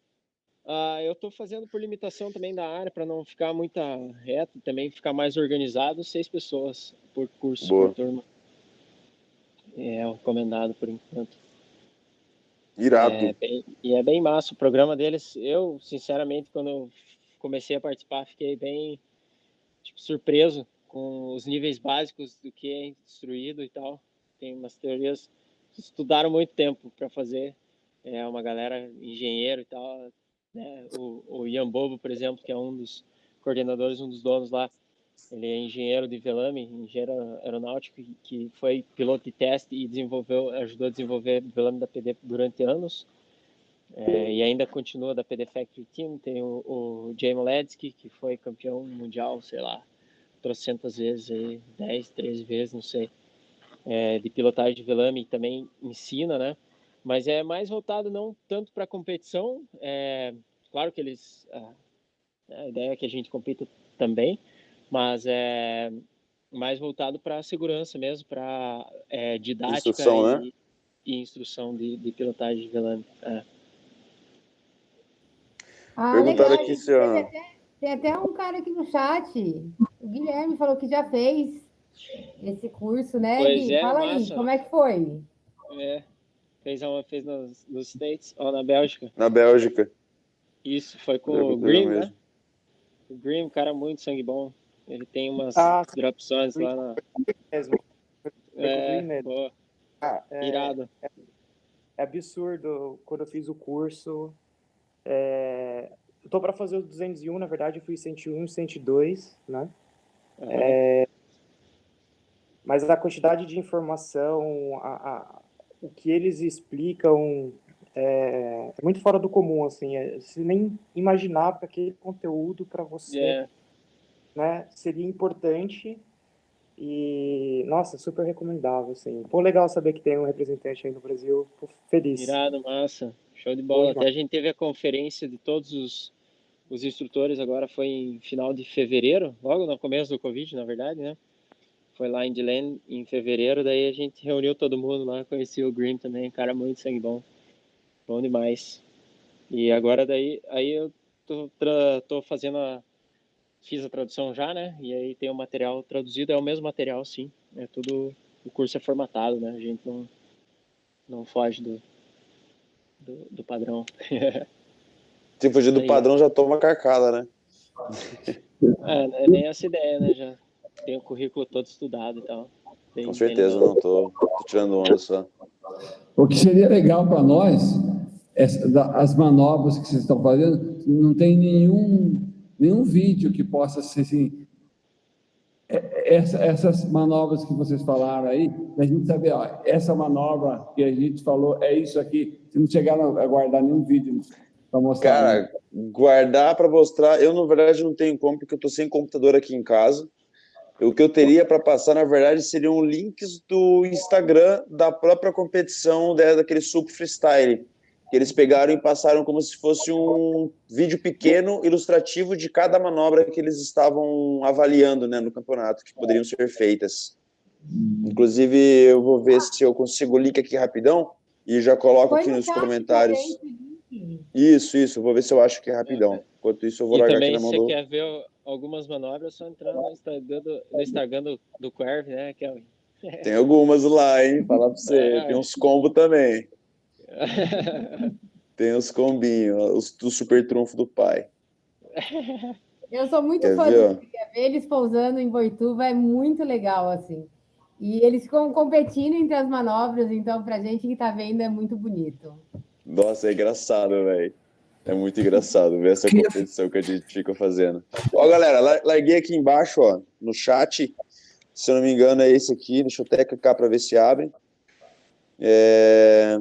Eu estou fazendo por limitação também da área, para não ficar muita reta, também ficar mais organizado, 6 pessoas por curso, Boa. por turma. É o recomendado por enquanto. Irado. É bem massa o programa deles. Eu, sinceramente, quando eu comecei a participar, fiquei bem surpreso com os níveis básicos do que é instruído e tal. Tem umas teorias que estudaram muito tempo para fazer. Uma galera engenheiro e tal, né? O Ian Bobo, por exemplo, que é um dos coordenadores, um dos donos lá, ele é engenheiro de velame, engenheiro aeronáutico, que foi piloto de teste e ajudou a desenvolver velame da PD durante anos. E ainda continua da PD Factory Team. Tem o Jay Moletsky, que foi campeão mundial, sei lá, trocentas vezes aí, 10, 13 vezes, não sei, de pilotagem de velame, e também ensina, né? Mas é mais voltado não tanto para competição. Claro que a ideia é que a gente compita também, mas é mais voltado para segurança mesmo, para didática Instrução, né? e instrução de pilotagem de velame. Perguntaram Legal. aqui se Tem até um cara aqui no chat. O Guilherme falou que já fez esse curso, né, Pois Gui? Fala aí, massa. como é que foi? Fez nos States, ou na Bélgica. Na Bélgica. Isso, foi com o Grimm, né? O Grimm, cara muito sangue bom. Ele tem umas dropsões lá na... mesmo. Boa. Irado. É absurdo. Quando eu fiz o curso, eu tô para fazer o 201, na verdade eu fui 101, 102, né? Mas a quantidade de informação, o que eles explicam é muito fora do comum, assim. Você nem imaginava que aquele conteúdo para você, né, seria importante e, nossa, super recomendável, assim. Pô, legal saber que tem um representante aí no Brasil. Pô, feliz. Irado, massa. Show de bola. Até a gente teve a conferência de todos os instrutores agora foi em final de fevereiro, logo no começo do Covid, na verdade, né? Foi lá em DeLand em fevereiro, daí a gente reuniu todo mundo lá, conheci o Grim também, cara muito sangue bom, bom demais. E agora daí, aí eu tô fazendo fiz a tradução já, né? E aí tem o material traduzido, é o mesmo material, sim. É tudo, o curso é formatado, né? A gente não foge do padrão. Se fugir do Aí. padrão, já toma carcada, né? É nem essa ideia, né? Já tem o currículo todo estudado e tal. Com certeza, não, tô tirando onda só. O que seria legal para nós, as manobras que vocês estão fazendo, não tem nenhum vídeo que possa ser assim, essas manobras que vocês falaram aí, a gente saber, ó, essa manobra que a gente falou é isso aqui. Se não chegaram a guardar nenhum vídeo para mostrar. Cara, né? guardar para mostrar, eu na verdade não tenho como, porque eu tô sem computador aqui em casa. O que eu teria para passar, na verdade, seriam links do Instagram da própria competição daquele SUP Freestyle, que eles pegaram e passaram como se fosse um vídeo pequeno, ilustrativo de cada manobra que eles estavam avaliando, né, no campeonato, que poderiam ser feitas. Inclusive, eu vou ver se eu consigo o link aqui rapidão e já coloco aqui nos comentários. Isso, vou ver se eu acho que é rapidão. Enquanto isso, eu vou largar aqui na mão do... E também, se você quer ver algumas manobras, é só entrar no Instagram do Curve, né, Kelvin? Tem algumas lá, hein? Falar pra você. Tem uns combos também. Tem uns combinhos, do super trunfo do pai. Eu sou muito fã do ver eles pousando em Boituva, é muito legal, assim. E eles ficam competindo entre as manobras, então, pra gente que tá vendo, é muito bonito. Nossa, é engraçado, velho. É muito engraçado ver essa competição que a gente fica fazendo. Ó, galera, larguei aqui embaixo, ó, no chat. Se eu não me engano, é esse aqui. Deixa eu até clicar para ver se abre. É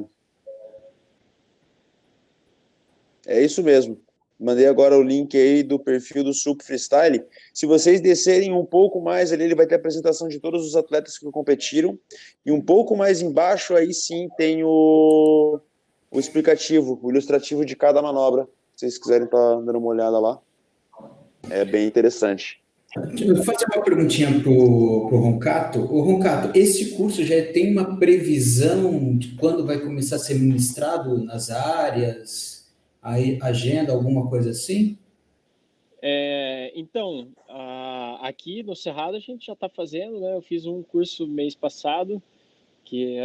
isso mesmo. Mandei agora o link aí do perfil do SUP Freestyle. Se vocês descerem um pouco mais ali, ele vai ter a apresentação de todos os atletas que competiram. E um pouco mais embaixo, aí sim, tem o explicativo, o ilustrativo de cada manobra. Se vocês quiserem estar dando uma olhada lá. É bem interessante. Eu vou fazer uma perguntinha para o Roncato. Ô, Roncato, esse curso já tem uma previsão de quando vai começar a ser ministrado nas áreas, a agenda, alguma coisa assim? Então, aqui no Cerrado a gente já está fazendo, né? Eu fiz um curso mês passado, que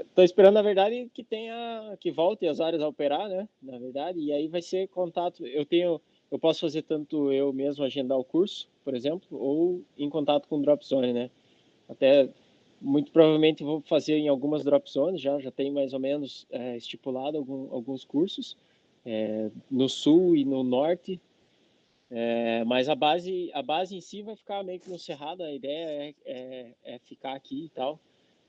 estou esperando, na verdade, que volte as áreas a operar, né? Na verdade, e aí vai ser contato. Eu posso fazer tanto eu mesmo agendar o curso, por exemplo, ou em contato com o Drop Zone, né? Até muito provavelmente vou fazer em algumas Drop Zones, já tem mais ou menos estipulado alguns cursos no sul e no norte, mas a base em si vai ficar meio que no Cerrado. A ideia é ficar aqui e tal.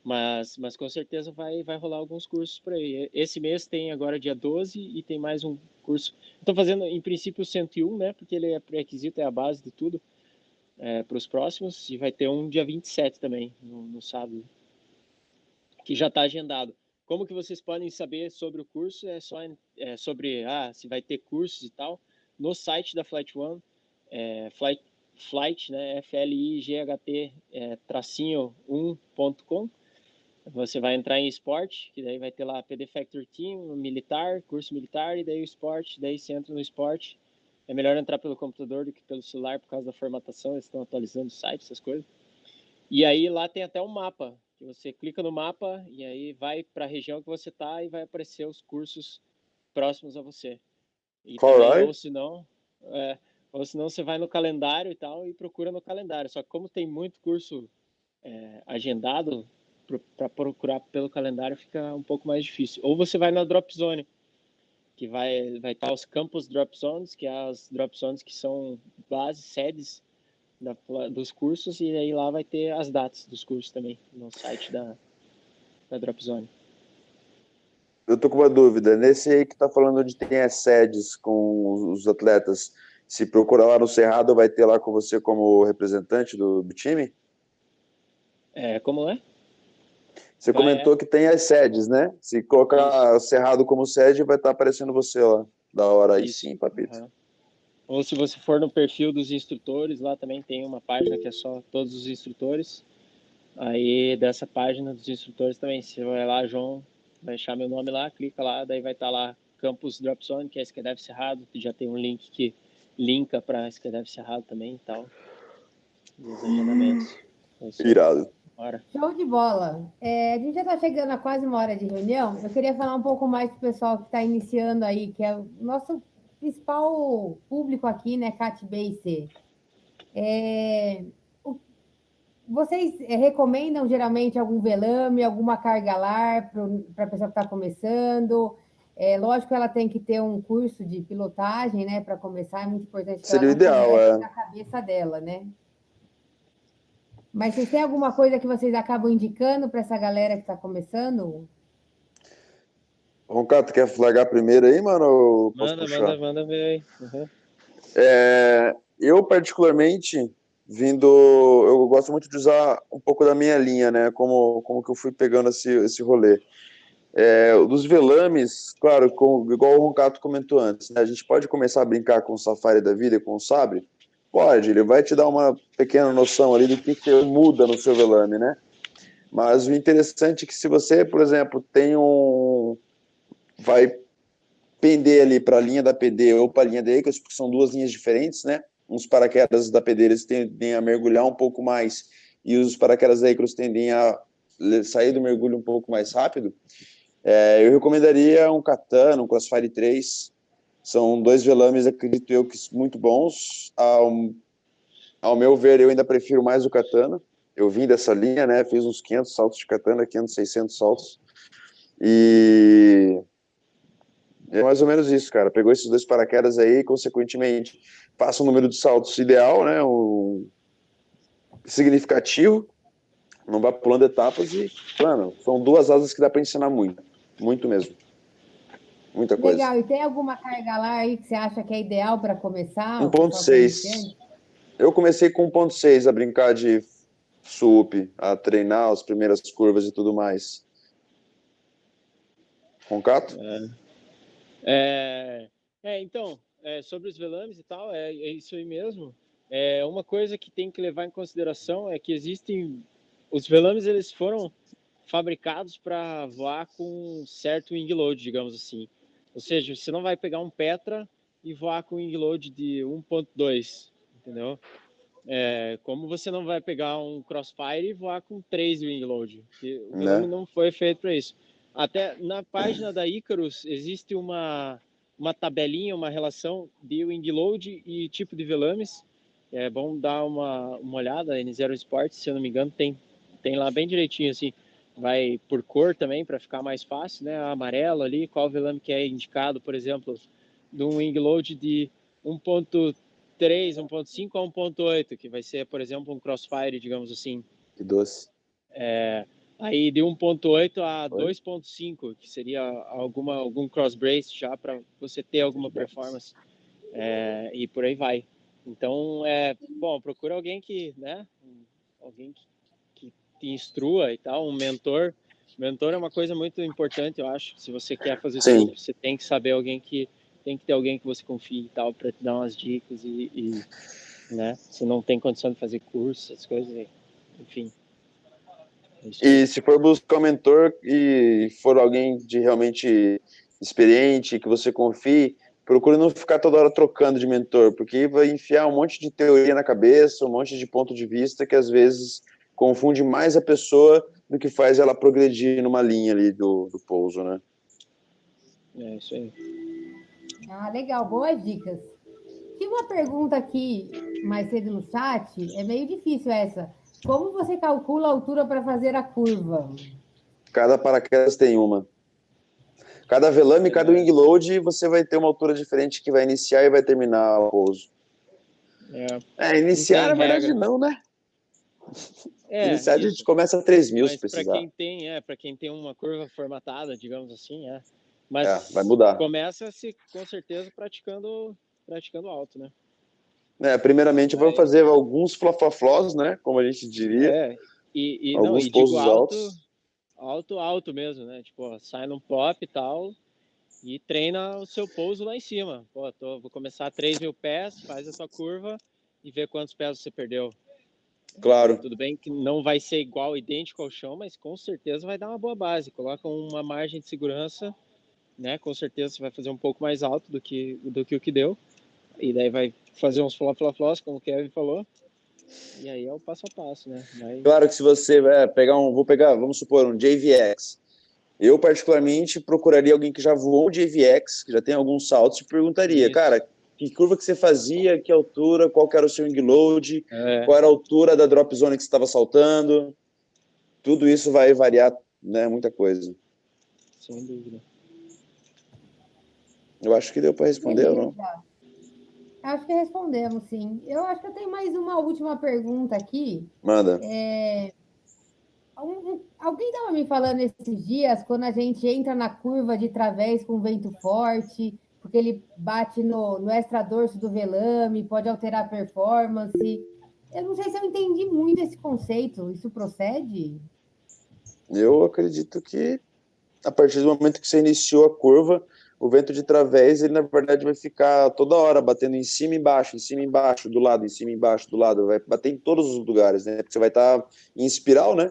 Mas com certeza vai rolar alguns cursos por aí. Esse mês tem agora dia 12 e tem mais um curso. Estou fazendo, em princípio, o 101, né? Porque ele é pré-requisito, é a base de tudo para os próximos. E vai ter um dia 27 também, no sábado, que já está agendado. Como que vocês podem saber sobre o curso? É só sobre se vai ter cursos e tal. No site da Flight One, Flight, né? FLIGHT -1.com. Você vai entrar em esporte, que daí vai ter lá PD Factory Team, militar, curso militar, e daí o esporte, daí você entra no esporte. É melhor entrar pelo computador do que pelo celular por causa da formatação, eles estão atualizando o site, essas coisas. E aí lá tem até um mapa, que você clica no mapa e aí vai para a região que você está e vai aparecer os cursos próximos a você. E também, ou senão você vai no calendário e tal e procura no calendário. Só que como tem muito curso agendado, para procurar pelo calendário fica um pouco mais difícil. Ou você vai na Drop Zone, que vai estar os campus Drop Zones, que é as Drop Zones que são bases, sedes dos cursos, e aí lá vai ter as datas dos cursos também, no site da Drop Zone. Eu tô com uma dúvida. Nesse aí que tá falando onde tem as sedes com os atletas, se procurar lá no Cerrado, vai ter lá com você como representante do time? Como é? Você comentou que tem as sedes, né? Se colocar Cerrado como sede, vai estar aparecendo você lá. Da hora aí. Sim, papito. Ou se você for no perfil dos instrutores, lá também tem uma página que é só todos os instrutores. Aí dessa página dos instrutores também, você vai lá, João, vai achar meu nome lá, clica lá, daí vai estar lá Campus Drop Zone, que é Skydive Cerrado, que já tem um link que linka para Skydive Cerrado também e tal. E os agendamentos. Irado. Bora. Show de bola. A gente já está chegando a quase uma hora de reunião. Eu queria falar um pouco mais para o pessoal que está iniciando aí, que é o nosso principal público aqui, né, Cat Base. Vocês recomendam geralmente algum velame, alguma carga lar para a pessoa que está começando? Lógico que ela tem que ter um curso de pilotagem, né, para começar, é muito importante. Seria o ideal, na cabeça dela, né? Mas vocês têm alguma coisa que vocês acabam indicando para essa galera que está começando? Roncato, quer flagar primeiro aí, mano? Ou posso puxar? Manda ver aí. Uhum. Eu, particularmente, eu gosto muito de usar um pouco da minha linha, né? Como que eu fui pegando esse rolê. Dos velames, claro, igual o Roncato comentou antes, né? A gente pode começar a brincar com o Safari da vida e com o Sabre? Pode, ele vai te dar uma pequena noção ali do que muda no seu velame, né? Mas o interessante é que se você, por exemplo, vai pender ali para a linha da PD ou para a linha da Acros, porque são duas linhas diferentes, né? Os paraquedas da PD eles tendem a mergulhar um pouco mais e os paraquedas da Acros tendem a sair do mergulho um pouco mais rápido. Eu recomendaria um Katana, um Crossfire 3. São dois velames, acredito eu, que muito bons. Ao meu ver, eu ainda prefiro mais o Katana. Eu vim dessa linha, né? Fiz uns 500 saltos de Katana, 500, 600 saltos. E é mais ou menos isso, cara. Pegou esses dois paraquedas aí, consequentemente, passa um número de saltos ideal, né? Significativo. Não vai pulando etapas e, mano, são duas asas que dá para ensinar muito. Muito mesmo. Muita coisa. Legal. E tem alguma carga lá aí que você acha que é ideal para começar? 1.6. Eu comecei com 1.6 a brincar de SUP, a treinar as primeiras curvas e tudo mais. Roncato? Então, sobre os velames e tal, é isso aí mesmo. Uma coisa que tem que levar em consideração é que os velames, eles foram fabricados para voar com certo wing load, digamos assim. Ou seja, você não vai pegar um Petra e voar com wing load de 1.2, entendeu? Como você não vai pegar um Crossfire e voar com 3 wing load, porque o velame não foi feito para isso. Até na página da Icarus existe uma tabelinha, uma relação de wing load e tipo de velames. É bom dar uma olhada, N0 Sports, se eu não me engano, tem lá bem direitinho, assim, vai por cor também, para ficar mais fácil, né? Amarelo ali, qual velame que é indicado, por exemplo, de um wing load de 1.3, 1.5 a 1.8, que vai ser, por exemplo, um Crossfire, digamos assim. Que doce. Aí de 1.8 a 2.5, que seria algum cross brace já para você ter alguma performance, e por aí vai. Então, procura alguém que, né, alguém que te instrua e tal, um mentor. Mentor é uma coisa muito importante, eu acho. Se você quer fazer isso, você tem que saber tem que ter alguém que você confie e tal, para te dar umas dicas e né, se não tem condição de fazer curso, essas coisas, enfim. E se for buscar um mentor e for alguém de realmente experiente, que você confie, procure não ficar toda hora trocando de mentor, porque vai enfiar um monte de teoria na cabeça, um monte de ponto de vista que às vezes confunde mais a pessoa do que faz ela progredir numa linha ali do pouso, né? É isso aí. Legal, boas dicas. Tinha uma pergunta aqui mais cedo no chat, é meio difícil essa. Como você calcula a altura para fazer a curva? Cada paraquedas tem uma. Cada velame, cada wing load, você vai ter uma altura diferente que vai iniciar e vai terminar o pouso. Iniciar, na verdade, não, né? Iniciar, a gente começa a 3.000 se precisar. Para quem tem uma curva formatada, digamos assim, Mas vai mudar. Começa-se, com certeza, praticando alto, né? Primeiramente, vamos fazer alguns flofloflós, né? Como a gente diria. Alguns pousos altos. Alto mesmo, né? Tipo, sai num pop e tal. e treina o seu pouso lá em cima. Pô, vou começar a 3.000 pés, faz a sua curva e vê quantos pés você perdeu. Claro. Tudo bem que não vai ser igual, idêntico ao chão, mas com certeza vai dar uma boa base. Coloca uma margem de segurança, né? Com certeza você vai fazer um pouco mais alto do que o que deu. E daí vai fazer uns flop, como o Kevin falou. E aí é o passo a passo, né? Claro que se você vamos supor, um JVX. Eu, particularmente, procuraria alguém que já voou de JVX, que já tem alguns saltos, e perguntaria, Isso. cara, que curva que você fazia, que altura, qual que era o seu wing load, qual era a altura da drop zone que você estava saltando. Tudo isso vai variar, né? Muita coisa. Sem dúvida. Eu acho que deu para responder ou não? Acho que respondemos, sim. Eu acho que eu tenho mais uma última pergunta aqui. Manda. Alguém estava me falando esses dias, quando a gente entra na curva de través com vento forte, porque ele bate no extradorso do velame, pode alterar a performance. Eu não sei se eu entendi muito esse conceito. Isso procede? Eu acredito que a partir do momento que você iniciou a curva, o vento de través, ele na verdade vai ficar toda hora batendo em cima e embaixo, do lado, em cima e embaixo, do lado, vai bater em todos os lugares, né? Porque você vai estar em espiral, né?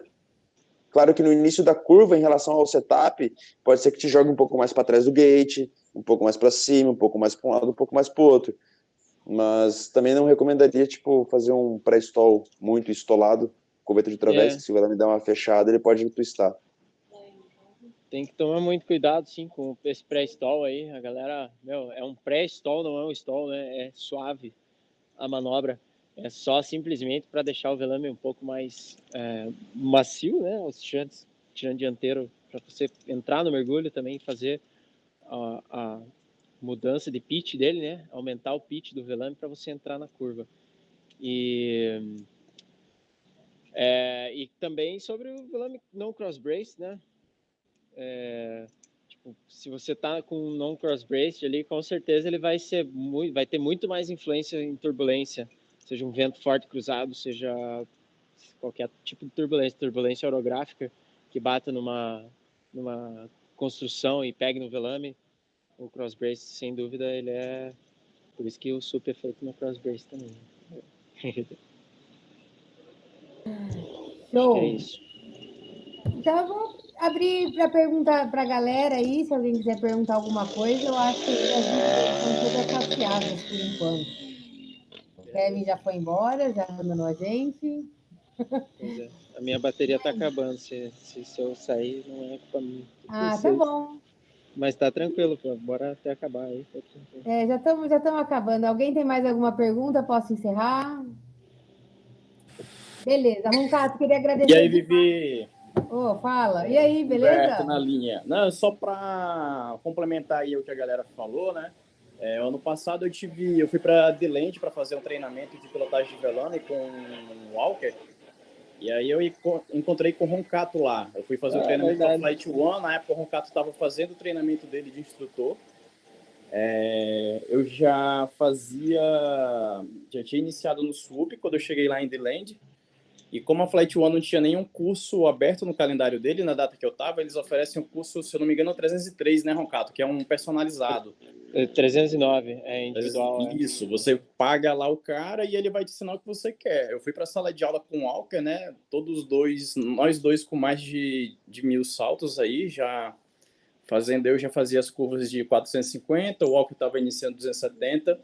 Claro que no início da curva, em relação ao setup, pode ser que te jogue um pouco mais para trás do gate, um pouco mais para cima, um pouco mais para um lado, um pouco mais para o outro. Mas também não recomendaria, tipo, fazer um pré-stall muito estolado com o vento de través, que se o velame dar uma fechada, ele pode twistar. Tem que tomar muito cuidado, sim, com esse pré-stall aí. A galera, é um pré-stall, não é um stall, né? É suave a manobra. É só simplesmente para deixar o velame um pouco mais macio, né? Os tirante dianteiro, para você entrar no mergulho também, fazer a mudança de pitch dele, né? Aumentar o pitch do velame para você entrar na curva. E também sobre o velame não cross brace, né? Se você tá com um non cross brace ali, com certeza ele vai ter muito mais influência em turbulência, seja um vento forte cruzado, seja qualquer tipo de turbulência orográfica que bata numa construção e pegue no velame. O cross brace, sem dúvida, ele é por isso que o SUP é feito no cross brace também. Show. Acho que é isso. Então eu vou abrir para perguntar para a galera aí, se alguém quiser perguntar alguma coisa. Eu acho que as dúvidas são todas saciadas por enquanto. O Kevin já foi embora, já abandonou a gente. Pois é. A minha bateria está acabando. Se eu sair, não é culpa minha. Ah, tá bom. Mas tá tranquilo, pô. Bora até acabar aí. Já estamos acabando. Alguém tem mais alguma pergunta? Posso encerrar? Beleza. Roncato, queria agradecer. E aí, Vivi? Fala. E aí, beleza? Na linha. Não, só para complementar aí o que a galera falou, né? Ano passado eu fui para Adelaide para fazer um treinamento de pilotagem de velame com o Walker. E aí eu encontrei com o Roncato lá. Eu fui fazer o treinamento da Flight One. Na época o Roncato estava fazendo o treinamento dele de instrutor. Eu já tinha iniciado no SWOOP quando eu cheguei lá em Adelaide. E como a Flight One não tinha nenhum curso aberto no calendário dele, na data que eu estava, eles oferecem um curso, se eu não me engano, 303, né, Roncato? Que é um personalizado. 309, é individual. Isso, você paga lá o cara e ele vai te ensinar o que você quer. Eu fui para a sala de aula com o Walker, né? Nós dois com mais de 1.000 saltos aí, eu já fazia as curvas de 450, o Walker estava iniciando 270.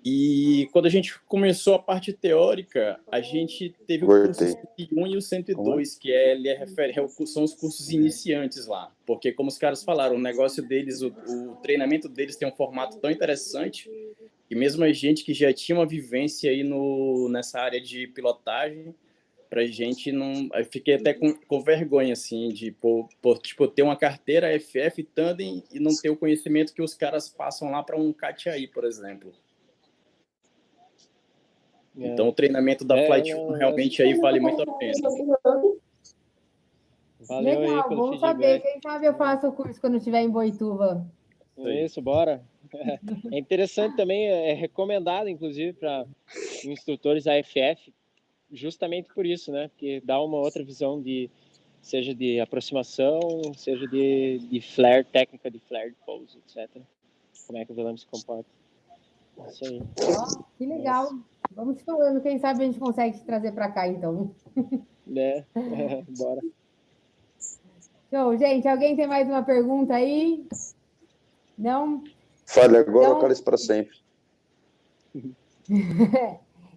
E quando a gente começou a parte teórica, a gente teve o curso 101 e o 102, que são os cursos iniciantes lá. Porque, como os caras falaram, o negócio deles, o treinamento deles tem um formato tão interessante, que mesmo a gente que já tinha uma vivência aí nessa área de pilotagem, pra gente não... Eu fiquei até com vergonha, assim, de ter uma carteira FF Tandem e não ter o conhecimento que os caras passam lá para um CAT-AI, por exemplo. Então, o treinamento da Flight One realmente aí vale muito a pena. Valeu. Legal, aí bom saber. Quem sabe eu faço o curso quando estiver em Boituva. Isso, bora. É interessante também, é recomendado, inclusive, para instrutores AFF, justamente por isso, né? Porque dá uma outra visão de seja de aproximação, seja de flare, técnica de flare de pouso, etc. Como é que o velame se comporta. Isso aí. Ó, que legal. Vamos falando, quem sabe a gente consegue te trazer para cá, então. Né? Bora. Show, gente, alguém tem mais uma pergunta aí? Não? Fale agora Então- ou cale-se para sempre.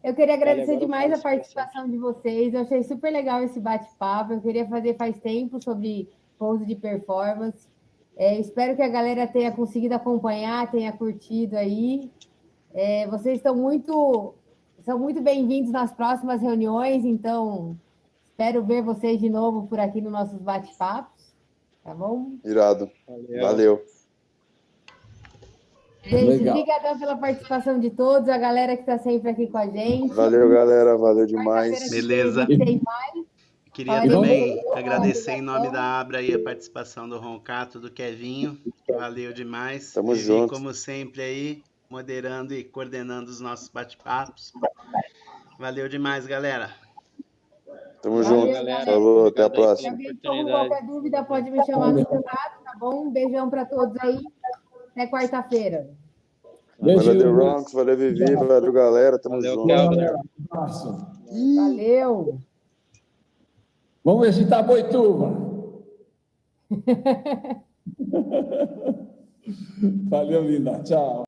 Eu queria agradecer agora o demais a Carlos participação de vocês. Eu achei super legal esse bate-papo. Eu queria fazer faz tempo sobre pouso de performance. Espero que a galera tenha conseguido acompanhar, tenha curtido aí. Vocês são muito bem-vindos nas próximas reuniões, então espero ver vocês de novo por aqui nos nossos bate-papos, tá bom? Irado. Valeu. Gente, Legal. obrigadão pela participação de todos, a galera que está sempre aqui com a gente. Valeu, galera. Valeu demais. Beleza. Tem mais. Queria Olha, também vamos- agradecer em nome da Abra aí a participação do Roncato, do Kevinho. Valeu demais. Tamo Vivi, junto. como sempre aí, moderando e coordenando os nossos bate-papos. Valeu demais, galera. Tamo Valeu, junto. galera. Falou, até a Obrigado aí próxima. Se pela alguém for com oportunidade. qualquer dúvida, pode me chamar no privado, tá bom? Um beijão para todos aí. Até quarta-feira. Beijo. Valeu, Ronks. Valeu, Vivi. Valeu, galera. Tamo Valeu, junto. Kel. Galera, um abraço. Valeu! Vamos visitar Boituva. Valeu, linda. Tchau.